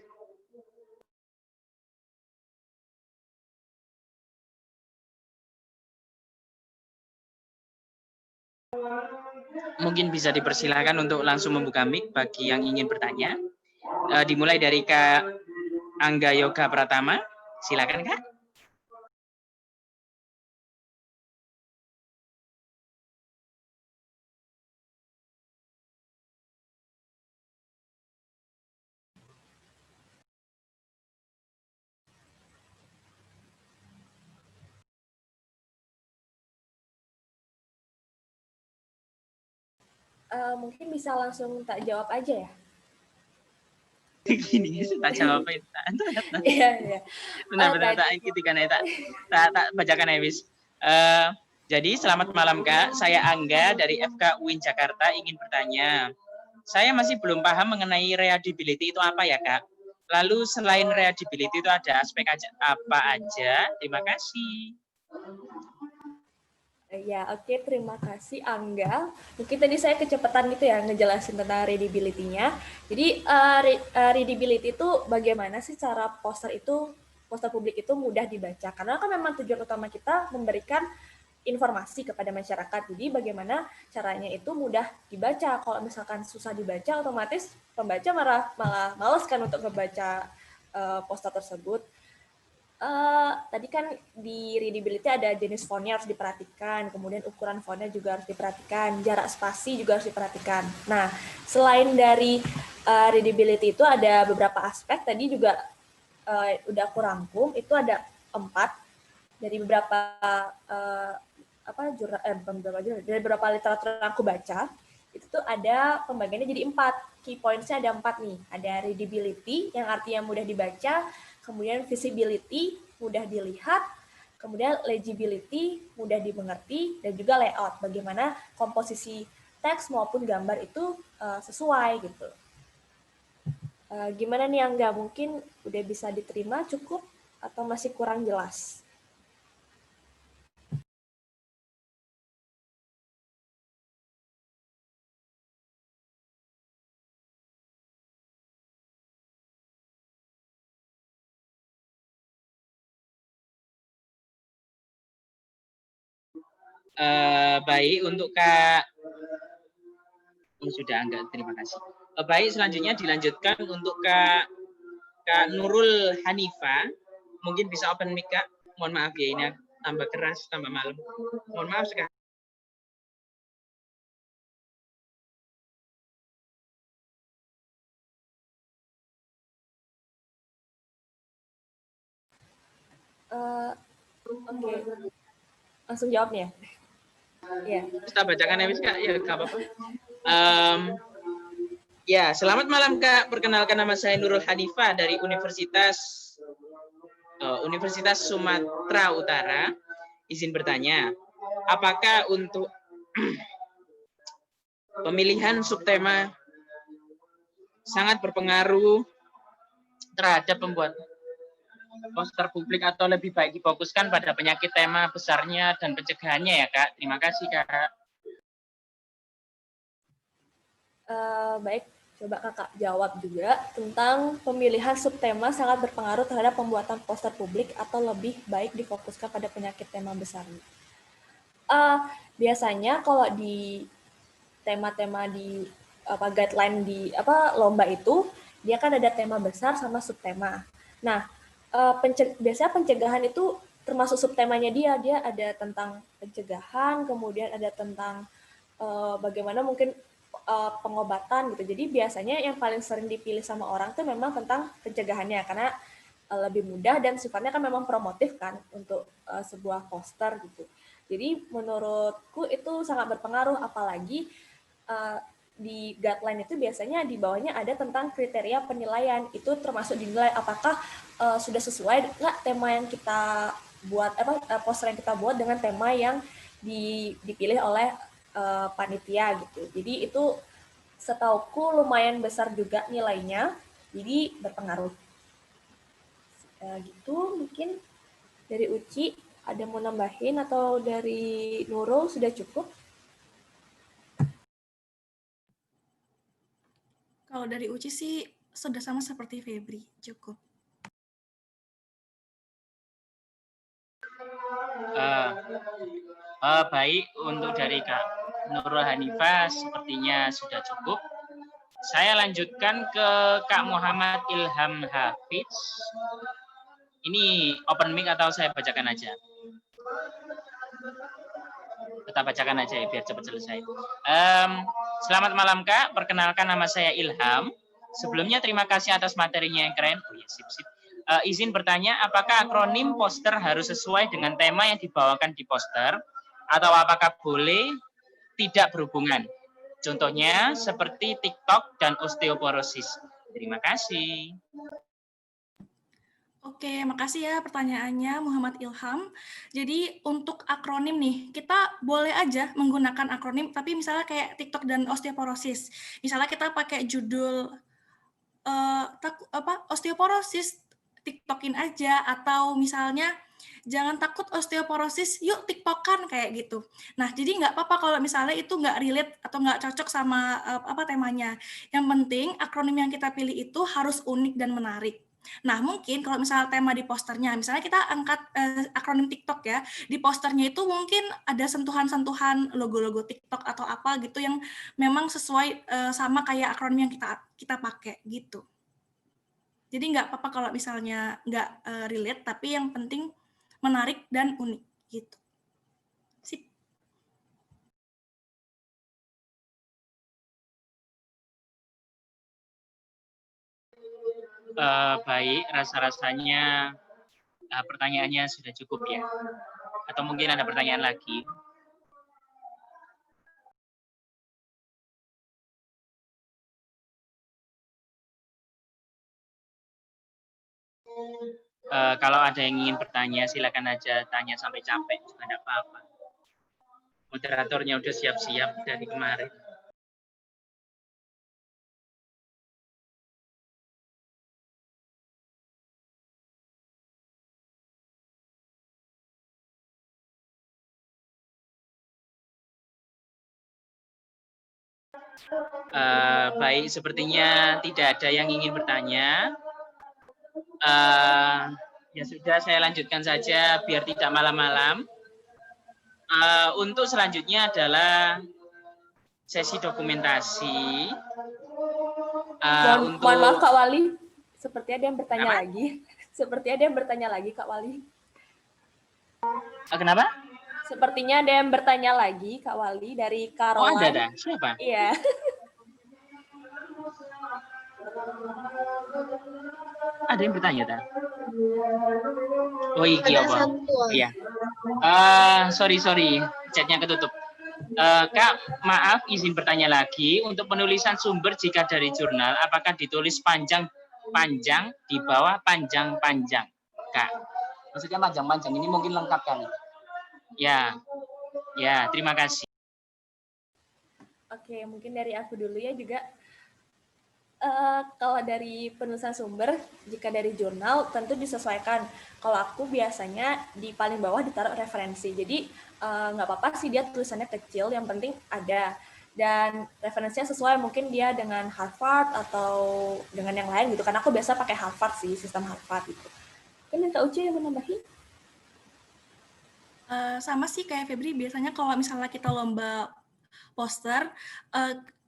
Mungkin bisa dipersilakan untuk langsung membuka mic bagi yang ingin bertanya. Dimulai dari Kak Angga Yoga Pratama. Silakan Kak. mungkin bisa langsung tak jawab aja ya. Gini, tak jawab itu. Iya, iya. Benar-benar tak ketika tak bacakan ya, Wis. Jadi selamat malam Kak, saya Angga dari FK UIN Jakarta ingin bertanya. Saya masih belum paham mengenai readability itu apa ya Kak? Lalu selain readability itu ada aspek apa aja? Terima kasih. Ya, oke, terima kasih Angga. Mungkin tadi saya kecepatan gitu ya ngejelasin tentang readability-nya. Jadi readability itu bagaimana sih cara poster publik itu mudah dibaca. Karena kan memang tujuan utama kita memberikan informasi kepada masyarakat. Jadi bagaimana caranya itu mudah dibaca. Kalau misalkan susah dibaca, otomatis pembaca malah males kan untuk membaca poster tersebut. Tadi kan di readability ada jenis fontnya harus diperhatikan, kemudian ukuran fontnya juga harus diperhatikan, jarak spasi juga harus diperhatikan. Nah, selain dari readability itu ada beberapa aspek, tadi juga udah aku rangkum, itu ada 4 dari beberapa dari beberapa literatur yang aku baca, itu tuh ada pembagiannya jadi 4. Key points-nya ada 4 nih. Ada readability yang artinya mudah dibaca, kemudian visibility, mudah dilihat, kemudian legibility, mudah dimengerti, dan juga layout, bagaimana komposisi teks maupun gambar itu sesuai gitu. Gimana nih Angga, mungkin udah bisa diterima cukup atau masih kurang jelas? Baik, untuk Kak sudah Angga, terima kasih. Baik, selanjutnya dilanjutkan untuk Kak Nurul Hanifa. Mungkin bisa open mic Kak. Mohon maaf ya, ini tambah keras, tambah malam. Mohon maaf sekali. Oke. Langsung jawab nih ya? Iya. Kita bacakan ya, Miss Kak. Ya, nggak apa-apa. Ya, selamat malam Kak. Perkenalkan nama saya Nurul Hanifah dari Universitas Sumatera Utara. Izin bertanya, apakah untuk pemilihan subtema sangat berpengaruh terhadap pembuat poster publik atau lebih baik difokuskan pada penyakit tema besarnya dan pencegahannya ya Kak? Terima kasih Kak. Baik, coba Kakak jawab juga tentang pemilihan subtema sangat berpengaruh terhadap pembuatan poster publik atau lebih baik difokuskan pada penyakit tema besarnya. Biasanya kalau di tema-tema di guideline di lomba itu, dia kan ada tema besar sama subtema. Nah, biasanya pencegahan itu termasuk subtemanya dia ada tentang pencegahan, kemudian ada tentang bagaimana mungkin pengobatan gitu. Jadi biasanya yang paling sering dipilih sama orang tuh memang tentang pencegahannya karena lebih mudah dan sifatnya kan memang promotif kan untuk sebuah poster gitu. Jadi menurutku itu sangat berpengaruh, apalagi di guideline itu biasanya di bawahnya ada tentang kriteria penilaian. Itu termasuk dinilai apakah sudah sesuai nggak tema yang kita buat, poster yang kita buat dengan tema yang dipilih oleh panitia gitu. Jadi itu setauku lumayan besar juga nilainya, jadi berpengaruh. Gitu mungkin dari Uci ada mau nambahin atau dari Nurul sudah cukup? Kalau dari Uci sih sudah sama seperti Febri, cukup. Baik, untuk dari Kak Nurul Hanifah sepertinya sudah cukup. Saya lanjutkan ke Kak Muhammad Ilham Hafiz. Ini open mic atau saya bacakan aja? Kita bacakan aja ya, biar cepat selesai. Selamat malam Kak, perkenalkan nama saya Ilham. Sebelumnya terima kasih atas materinya yang keren. Oh ya, sip. Izin bertanya, apakah akronim poster harus sesuai dengan tema yang dibawakan di poster? Atau apakah boleh tidak berhubungan? Contohnya seperti TikTok dan osteoporosis. Terima kasih. Oke, makasih ya pertanyaannya Muhammad Ilham. Jadi untuk akronim nih, kita boleh aja menggunakan akronim, tapi misalnya kayak TikTok dan osteoporosis. Misalnya kita pakai judul osteoporosis, TikTokin aja, atau misalnya jangan takut osteoporosis, yuk TikTokan kayak gitu. Nah, jadi nggak apa-apa kalau misalnya itu nggak relate atau nggak cocok sama temanya. Yang penting akronim yang kita pilih itu harus unik dan menarik. Nah, mungkin kalau misalnya tema di posternya, misalnya kita angkat akronim TikTok ya, di posternya itu mungkin ada sentuhan-sentuhan logo-logo TikTok atau apa gitu yang memang sesuai sama kayak akronim yang kita pakai gitu. Jadi nggak apa-apa kalau misalnya nggak relate, tapi yang penting menarik dan unik gitu. Sip. Baik, rasa-rasanya pertanyaannya sudah cukup ya. Atau mungkin ada pertanyaan lagi? Kalau ada yang ingin bertanya, silakan aja tanya sampai capek, juga tidak apa-apa. Moderatornya udah siap-siap dari kemarin. Baik, sepertinya tidak ada yang ingin bertanya. Ya sudah, saya lanjutkan saja biar tidak malam-malam. Untuk selanjutnya adalah sesi dokumentasi. Mohon maaf Kak Wali, seperti ada yang bertanya Kenapa? lagi. Seperti ada yang bertanya lagi Kak Wali. Kenapa? Sepertinya ada yang bertanya lagi Kak Wali dari Caroline. Oh, ada. Siapa? Iya. Ada yang bertanya, tak? Oh, iki Ada apa? satu. Iya. Sorry, chatnya ketutup. Kak, maaf izin bertanya lagi. Untuk penulisan sumber jika dari jurnal, apakah ditulis panjang di bawah panjang-panjang, Kak? Maksudnya panjang-panjang ini mungkin lengkap kali. Ya, terima kasih. Oke, mungkin dari aku dulu ya juga. Kalau dari penulisan sumber, jika dari jurnal tentu disesuaikan. Kalau aku biasanya di paling bawah ditaruh referensi. Jadi nggak apa-apa sih dia tulisannya kecil, yang penting ada. Dan referensinya sesuai, mungkin dia dengan Harvard atau dengan yang lain gitu. Karena aku biasa pakai Harvard sih, sistem Harvard gitu. Mungkin Kak Uci yang menambahin? Sama sih kayak Febri, biasanya kalau misalnya kita lomba poster,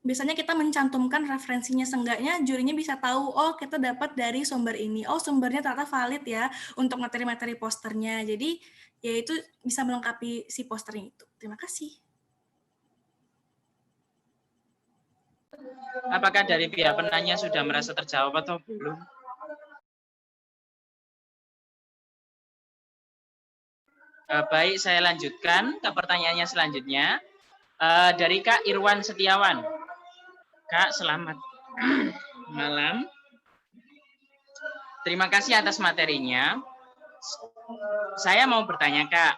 biasanya kita mencantumkan referensinya, seenggaknya jurinya bisa tahu, oh kita dapat dari sumber ini, oh sumbernya ternyata valid ya untuk materi-materi posternya. Jadi ya itu bisa melengkapi si posternya itu. Terima kasih. Apakah dari pihak penanya sudah merasa terjawab atau belum? Baik, saya lanjutkan ke pertanyaannya selanjutnya. Dari Kak Irwan Setiawan. Kak, selamat malam. Terima kasih atas materinya. Saya mau bertanya, Kak.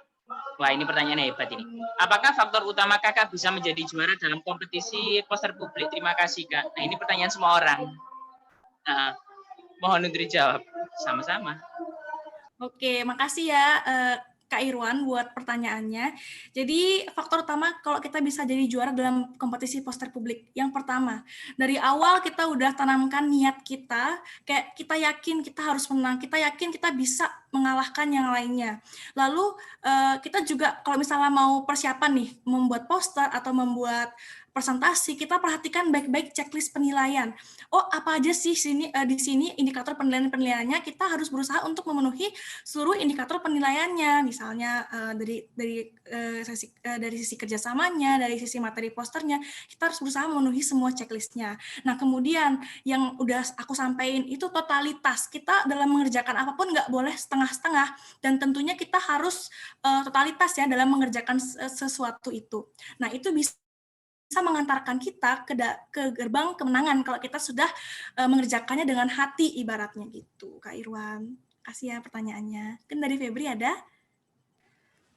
Wah, ini pertanyaannya hebat ini. Apakah faktor utama Kakak bisa menjadi juara dalam kompetisi poster publik? Terima kasih, Kak. Nah, ini pertanyaan semua orang. Mohon untuk dijawab. Sama-sama. Oke, makasih ya Kak Irwan buat pertanyaannya. Jadi faktor utama kalau kita bisa jadi juara dalam kompetisi poster publik. Yang pertama, dari awal kita udah tanamkan niat kita, kayak kita yakin kita harus menang, kita yakin kita bisa mengalahkan yang lainnya. Lalu kita juga kalau misalnya mau persiapan nih, membuat poster atau membuat presentasi, kita perhatikan baik-baik checklist penilaian. Oh, apa aja sih di sini indikator penilaiannya? Kita harus berusaha untuk memenuhi seluruh indikator penilaiannya, misalnya dari sisi kerjasamanya, dari sisi materi posternya, kita harus berusaha memenuhi semua checklistnya. Nah, kemudian yang udah aku sampaikan itu totalitas. Kita dalam mengerjakan apapun nggak boleh setengah-setengah, dan tentunya kita harus totalitas ya dalam mengerjakan sesuatu itu. Nah, itu bisa bisa mengantarkan kita ke gerbang kemenangan kalau kita sudah mengerjakannya dengan hati ibaratnya gitu, Kak Irwan. Kasih ya pertanyaannya. Kan dari Febri ada?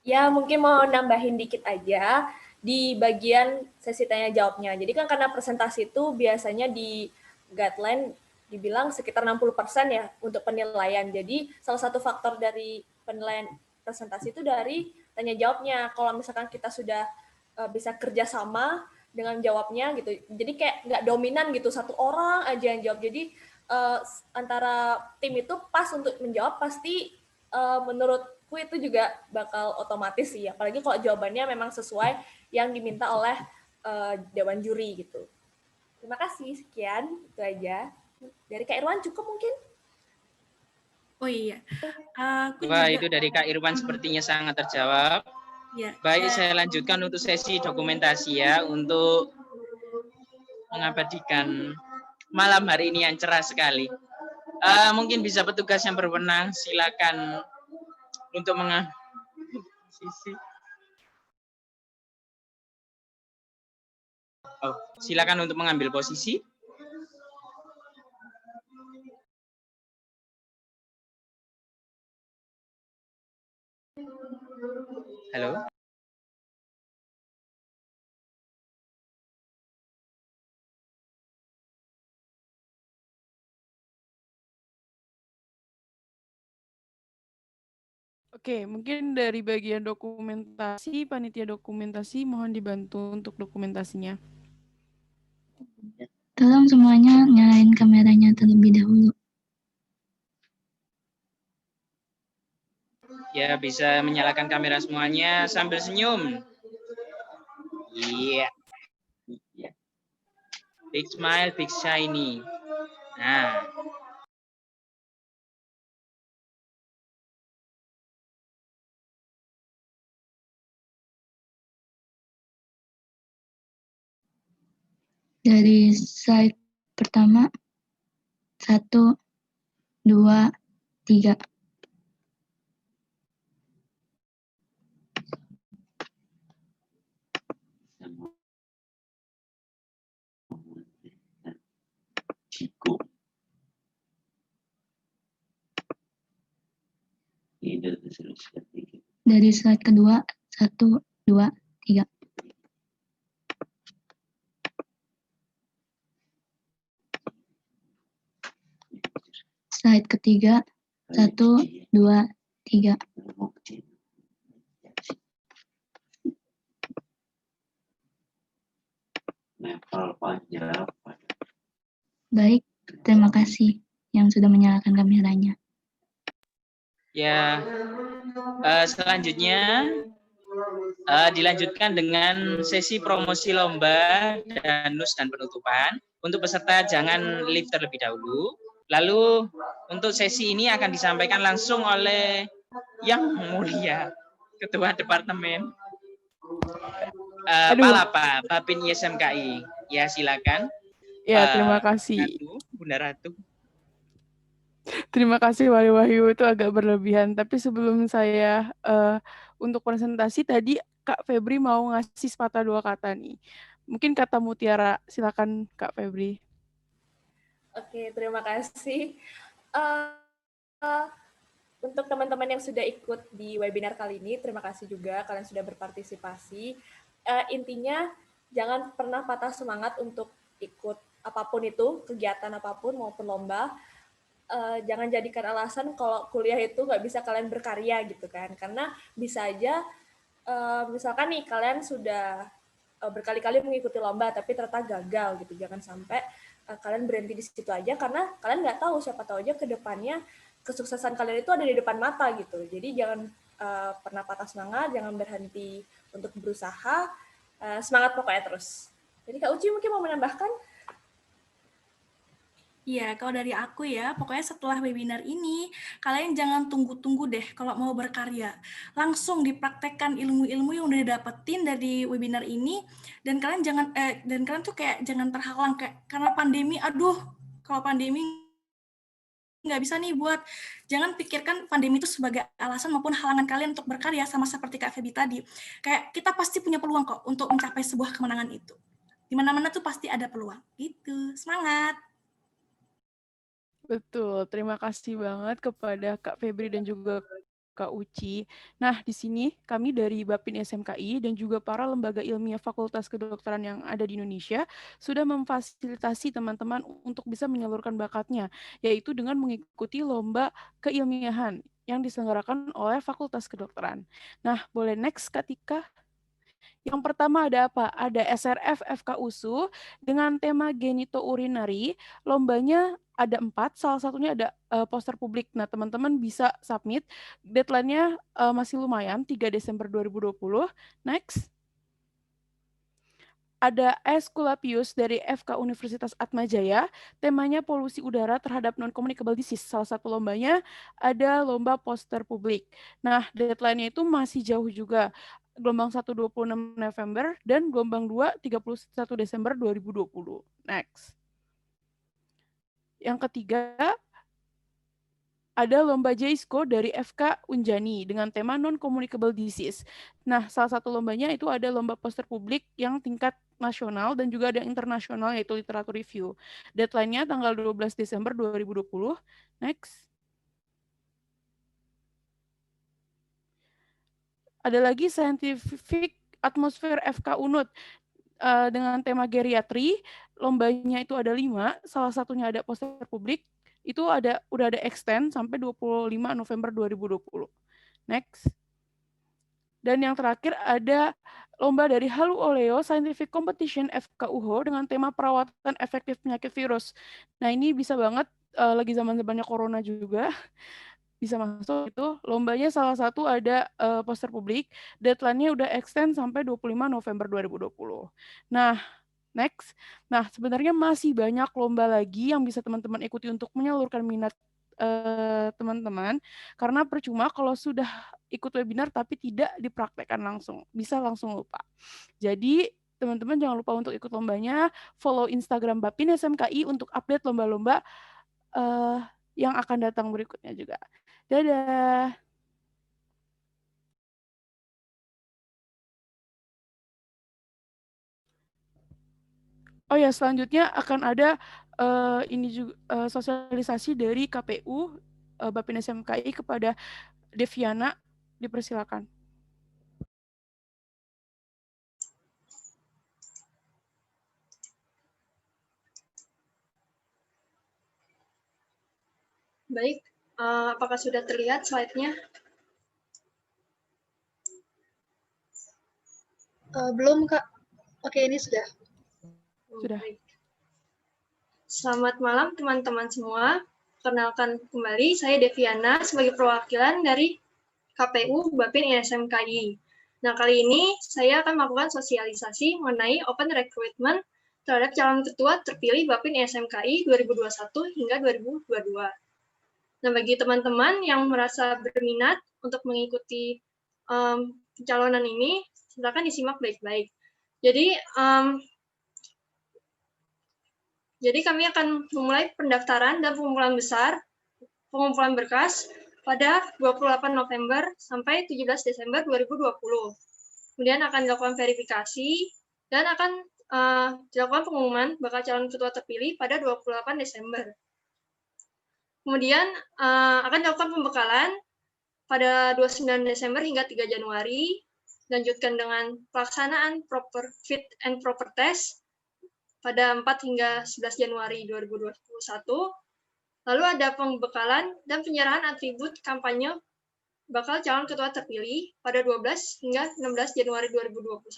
Ya, mungkin mau nambahin dikit aja di bagian sesi tanya jawabnya. Jadi kan karena presentasi itu biasanya di guideline dibilang sekitar 60% ya untuk penilaian. Jadi salah satu faktor dari penilaian presentasi itu dari tanya jawabnya. Kalau misalkan kita sudah bisa kerjasama dengan jawabnya gitu, jadi kayak nggak dominan gitu, satu orang aja yang jawab. Jadi antara tim itu pas untuk menjawab pasti menurutku itu juga bakal otomatis sih, apalagi kalau jawabannya memang sesuai yang diminta oleh dewan juri gitu. Terima kasih, sekian itu aja dari Kak Irwan. Cukup mungkin? Oh iya. Wah, itu dari Kak Irwan sepertinya sangat terjawab. Ya, baik, saya lanjutkan untuk sesi dokumentasi ya, untuk mengabadikan malam hari ini yang cerah sekali. Mungkin bisa petugas yang berwenang, silakan untuk mengambil posisi. Silakan untuk mengambil posisi. Halo. Oke, mungkin dari bagian dokumentasi, panitia dokumentasi mohon dibantu untuk dokumentasinya. Tolong semuanya nyalain kameranya terlebih dahulu. Ya, bisa menyalakan kamera semuanya sambil senyum. Iya. Yeah. Big smile, big shiny. Nah. Dari slide pertama, 1, 2, 3. Dari slide kedua, 1, 2, 3. Slide ketiga, 1, 2, 3. Baik, terima kasih yang sudah menyalakan kameranya. Ya, selanjutnya dilanjutkan dengan sesi promosi lomba, danus, dan penutupan. Untuk peserta jangan live terlebih dahulu. Lalu untuk sesi ini akan disampaikan langsung oleh Yang Mulia Ketua Departemen Palapa, Babin ISMKI. Ya, silakan. Ya, terima kasih. Bunda Ratu. Terima kasih Wali Wahyu, itu agak berlebihan. Tapi sebelum saya untuk presentasi tadi Kak Febri mau ngasih sepatah dua kata nih. Mungkin kata mutiara, silakan Kak Febri. Oke, terima kasih. Untuk teman-teman yang sudah ikut di webinar kali ini, terima kasih juga kalian sudah berpartisipasi. Intinya, jangan pernah patah semangat untuk ikut apapun itu, kegiatan apapun maupun lomba. Jangan jadikan alasan kalau kuliah itu nggak bisa kalian berkarya gitu kan. Karena bisa aja, misalkan nih kalian sudah berkali-kali mengikuti lomba tapi ternyata gagal gitu. Jangan sampai kalian berhenti di situ aja, karena kalian nggak tahu, siapa tahu aja ke depannya kesuksesan kalian itu ada di depan mata gitu. Jadi jangan pernah patah semangat, jangan berhenti untuk berusaha, semangat pokoknya terus. Jadi Kak Uci mungkin mau menambahkan? Iya, kalau dari aku ya, pokoknya setelah webinar ini, kalian jangan tunggu-tunggu deh kalau mau berkarya. Langsung dipraktekkan ilmu-ilmu yang udah didapetin dari webinar ini, dan kalian tuh kayak jangan terhalang kayak karena pandemi. Aduh, kalau pandemi nggak bisa nih buat, jangan pikirkan pandemi itu sebagai alasan maupun halangan kalian untuk berkarya, sama seperti Kak Febi tadi. Kayak kita pasti punya peluang kok untuk mencapai sebuah kemenangan itu. Di mana-mana tuh pasti ada peluang. Gitu. Semangat. Betul, terima kasih banget kepada Kak Febri dan juga Kak Uci. Nah, di sini kami dari Bapin SMKI dan juga para lembaga ilmiah Fakultas Kedokteran yang ada di Indonesia sudah memfasilitasi teman-teman untuk bisa menyalurkan bakatnya, yaitu dengan mengikuti lomba keilmiahan yang diselenggarakan oleh Fakultas Kedokteran. Nah, boleh next Kak Tika? Yang pertama ada apa? Ada SRF FKUSU dengan tema genitourinary. Lombanya ada 4, salah satunya ada poster publik. Nah, teman-teman bisa submit. Deadline-nya masih lumayan, 3 Desember 2020. Next. Ada Esculapius dari FK Universitas Atmajaya, temanya polusi udara terhadap non-communicable disease. Salah satu lombanya ada lomba poster publik. Nah, deadline-nya itu masih jauh juga. Gelombang 1 26 November dan gelombang 2 31 Desember 2020. Next. Yang ketiga, ada lomba JISCO dari FK Unjani dengan tema non-communicable disease. Nah, salah satu lombanya itu ada lomba poster publik yang tingkat nasional dan juga ada internasional yaitu literatur review. Deadline-nya tanggal 12 Desember 2020. Next. Ada lagi Scientific Atmosphere FK Unut dengan tema geriatri. Lombanya itu ada 5, salah satunya ada poster publik. Itu udah ada extend sampai 25 November 2020. Next. Dan yang terakhir ada lomba dari Halu Oleo Scientific Competition FKUHO dengan tema perawatan efektif penyakit virus. Nah, ini bisa banget lagi zaman-zamannya corona juga bisa masuk itu. Lombanya salah satu ada poster publik, deadline-nya udah extend sampai 25 November 2020. Nah, next. Nah, sebenarnya masih banyak lomba lagi yang bisa teman-teman ikuti untuk menyalurkan minat teman-teman, karena percuma kalau sudah ikut webinar tapi tidak dipraktekkan langsung, bisa langsung lupa. Jadi, teman-teman jangan lupa untuk ikut lombanya, follow Instagram Bapin SMKI untuk update lomba-lomba yang akan datang berikutnya juga. Dadah! Oh ya, selanjutnya akan ada ini juga sosialisasi dari KPU Bapin SMKI kepada Deviana, dipersilakan. Baik, apakah sudah terlihat slide-nya? Belum, Kak. Oke, ini sudah. Sudah. Baik. Selamat malam teman-teman semua. Perkenalkan kembali, saya Deviana sebagai perwakilan dari KPU Bapin SMKI. Nah, kali ini saya akan melakukan sosialisasi mengenai open recruitment terhadap calon ketua terpilih Bapin SMKI 2021 hingga 2022. Nah, bagi teman-teman yang merasa berminat untuk mengikuti pencalonan ini, silakan disimak baik-baik. Jadi kami akan memulai pendaftaran dan pengumpulan berkas pada 28 November sampai 17 Desember 2020. Kemudian akan dilakukan verifikasi dan akan dilakukan pengumuman bakal calon ketua terpilih pada 28 Desember. Kemudian akan dilakukan pembekalan pada 29 Desember hingga 3 Januari, dilanjutkan dengan pelaksanaan proper fit and proper test pada 4 hingga 11 Januari 2021. Lalu ada pembekalan dan penyerahan atribut kampanye bakal calon ketua terpilih pada 12 hingga 16 Januari 2021.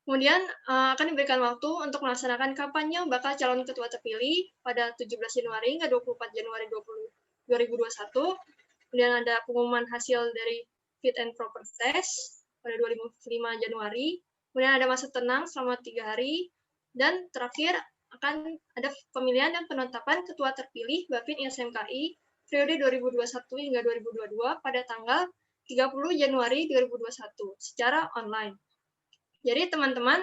Kemudian akan diberikan waktu untuk melaksanakan kampanye bakal calon ketua terpilih pada 17 Januari hingga 24 Januari 2021. Kemudian ada pengumuman hasil dari fit and proper test pada 25 Januari. Kemudian ada masa tenang selama 3 hari. Dan terakhir akan ada pemilihan dan penetapan ketua terpilih Bapin SMKI periode 2021 hingga 2022 pada tanggal 30 Januari 2021 secara online. Jadi teman-teman,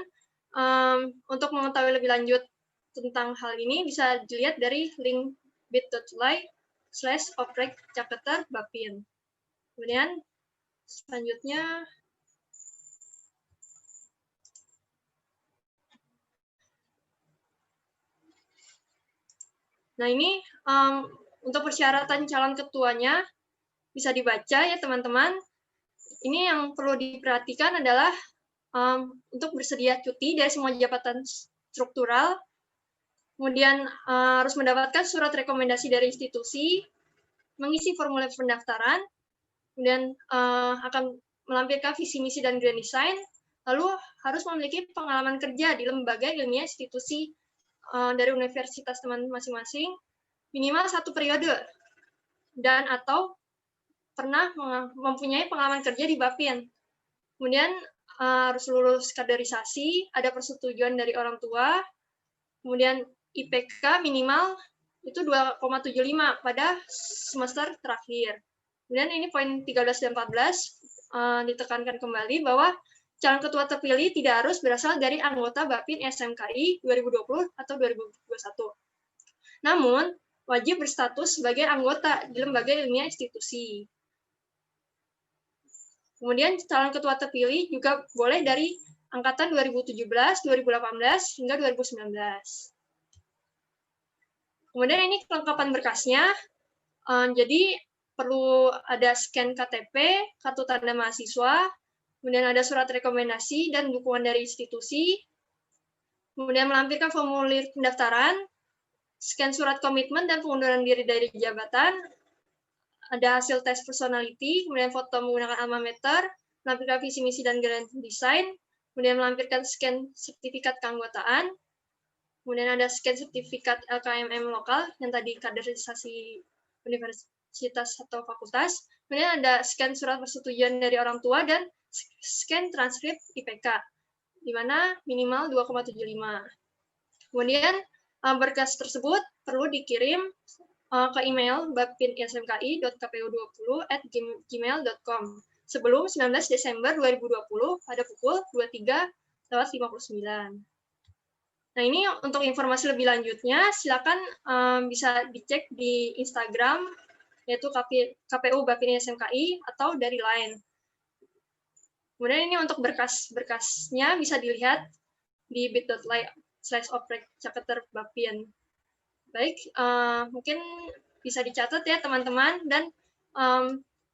untuk mengetahui lebih lanjut tentang hal ini bisa dilihat dari link bit.ly/oprek-bapin. Kemudian selanjutnya Nah, ini untuk persyaratan calon ketuanya bisa dibaca ya teman-teman. Ini yang perlu diperhatikan adalah untuk bersedia cuti dari semua jabatan struktural, kemudian harus mendapatkan surat rekomendasi dari institusi, mengisi formulir pendaftaran, kemudian akan melampirkan visi misi dan grand design, lalu harus memiliki pengalaman kerja di lembaga ilmiah institusi dari universitas teman masing-masing minimal 1 periode dan atau pernah mempunyai pengalaman kerja di Bapin. Kemudian harus lulus kaderisasi, ada persetujuan dari orang tua, kemudian IPK minimal itu 2,75 pada semester terakhir. Kemudian ini poin 13 dan 14 ditekankan kembali bahwa calon ketua terpilih tidak harus berasal dari anggota Bapin SMKI 2020 atau 2021. Namun, wajib berstatus sebagai anggota di lembaga ilmiah institusi. Kemudian calon ketua terpilih juga boleh dari angkatan 2017, 2018, hingga 2019. Kemudian ini kelengkapan berkasnya, jadi perlu ada scan KTP, kartu tanda mahasiswa, kemudian ada surat rekomendasi dan dukungan dari institusi, kemudian melampirkan formulir pendaftaran, scan surat komitmen dan pengunduran diri dari jabatan, ada hasil tes personality, kemudian foto menggunakan alma mater, melampirkan visi misi dan grand design, kemudian melampirkan scan sertifikat keanggotaan, kemudian ada scan sertifikat LKMM lokal yang tadi kaderisasi universitas atau fakultas, kemudian ada scan surat persetujuan dari orang tua dan scan transkrip IPK, di mana minimal 2,75. Kemudian berkas tersebut perlu dikirim ke email bapin.smki.kpu20@gmail.com sebelum 19 Desember 2020 pada pukul 23:59. Nah, ini untuk informasi lebih lanjutnya, silakan bisa dicek di Instagram, yaitu KPU Bapin SMKI, atau dari Line. Kemudian ini untuk berkas-berkasnya bisa dilihat di bit.ly/oprek-caketer-bapin. Baik, mungkin bisa dicatat ya teman-teman, dan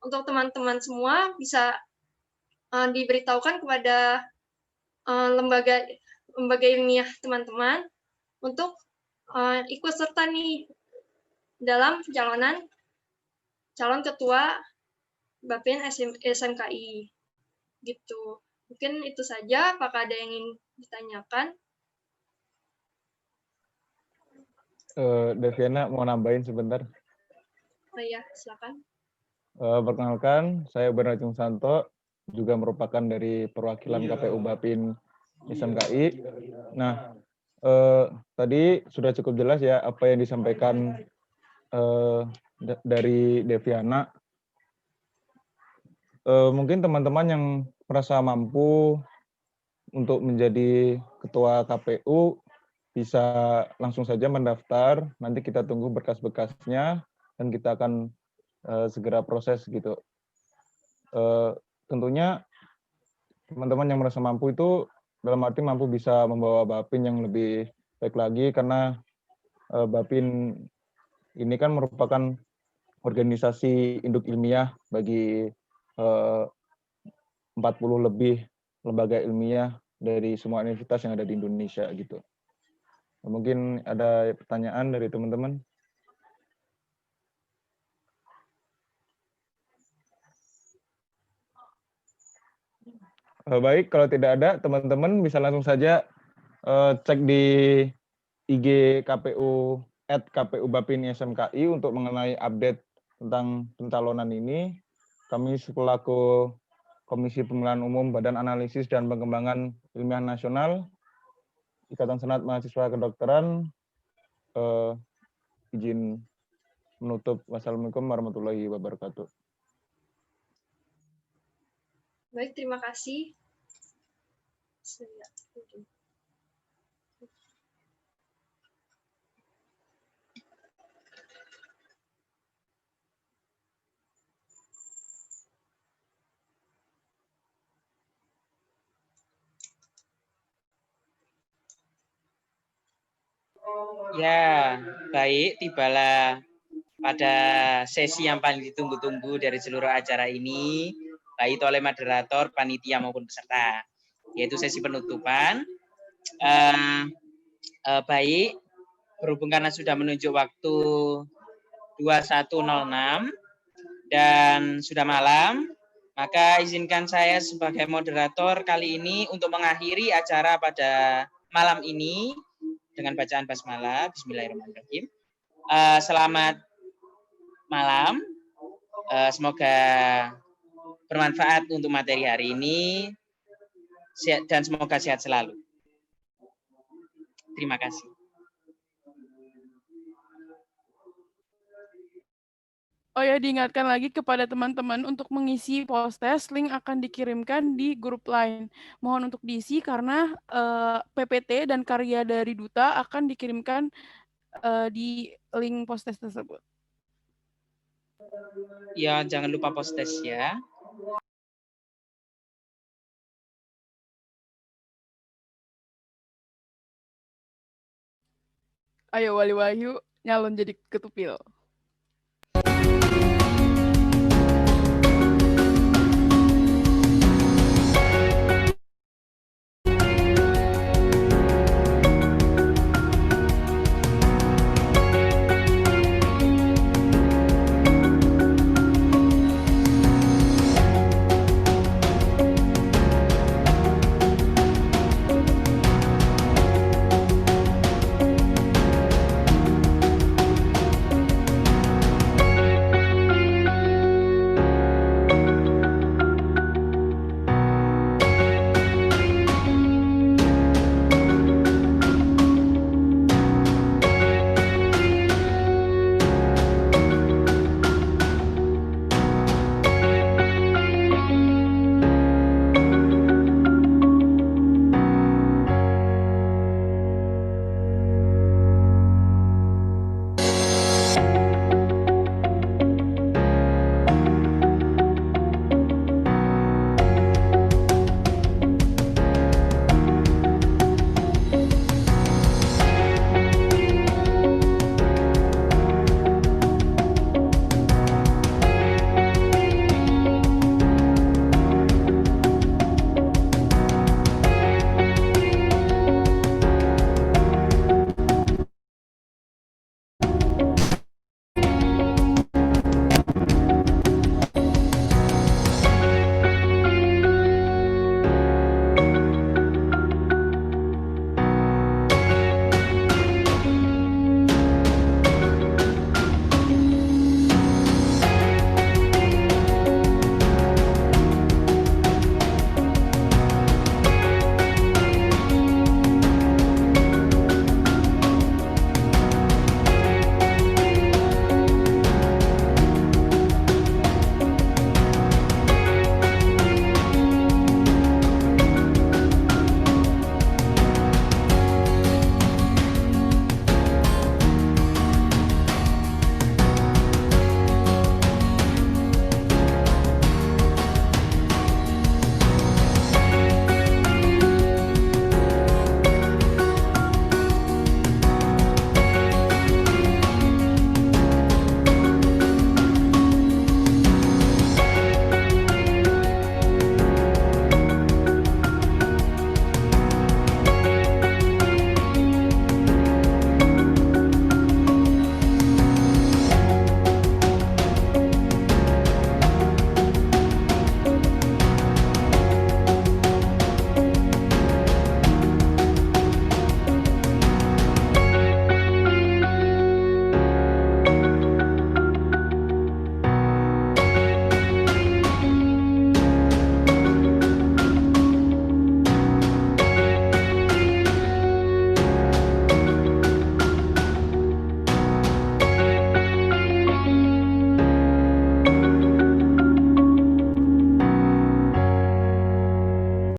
untuk teman-teman semua bisa diberitahukan kepada lembaga ilmiah teman-teman untuk ikut serta nih dalam pencalonan calon ketua Bapin SMKI gitu. Mungkin itu saja. Apakah ada yang ingin ditanyakan? Deviana mau nambahin sebentar. Oh iya, silakan. Perkenalkan, saya Bernardin Santo, juga merupakan dari perwakilan KPU Bapin SMKI. Nah, tadi sudah cukup jelas ya apa yang disampaikan dari Deviana. Mungkin teman-teman yang merasa mampu untuk menjadi ketua KPU bisa langsung saja mendaftar, nanti kita tunggu berkas-berkasnya, dan kita akan segera proses gitu. Tentunya teman-teman yang merasa mampu itu dalam arti mampu bisa membawa Bapin yang lebih baik lagi, karena Bapin ini kan merupakan organisasi induk ilmiah bagi 40 lebih lembaga ilmiah dari semua universitas yang ada di Indonesia gitu. Mungkin ada pertanyaan dari teman-teman? Baik, kalau tidak ada, teman-teman bisa langsung saja cek di IG KPU @KPU Bapin SMKI untuk mengenai update tentang pencalonan ini. Kami selaku Komisi Pemilihan Umum Badan Analisis dan Pengembangan Ilmiah Nasional Ikatan Senat Mahasiswa Kedokteran, izin menutup. Wassalamualaikum warahmatullahi wabarakatuh. Baik, terima kasih. Ya, baik, tibalah pada sesi yang paling ditunggu-tunggu dari seluruh acara ini, baik itu oleh moderator, panitia maupun peserta, yaitu sesi penutupan. Baik, berhubung karena sudah menunjuk waktu 21.06 dan sudah malam, maka izinkan saya sebagai moderator kali ini untuk mengakhiri acara pada malam ini dengan bacaan basmalah. Bismillahirrahmanirrahim. Selamat malam. Semoga bermanfaat untuk materi hari ini dan semoga sehat selalu. Terima kasih. Oh ya, diingatkan lagi kepada teman-teman untuk mengisi post-test, link akan dikirimkan di grup Line. Mohon untuk diisi karena PPT dan karya dari Duta akan dikirimkan di link post-test tersebut. Ya, jangan lupa post-test ya. Ayo Wali Wahyu nyalon jadi ketupil.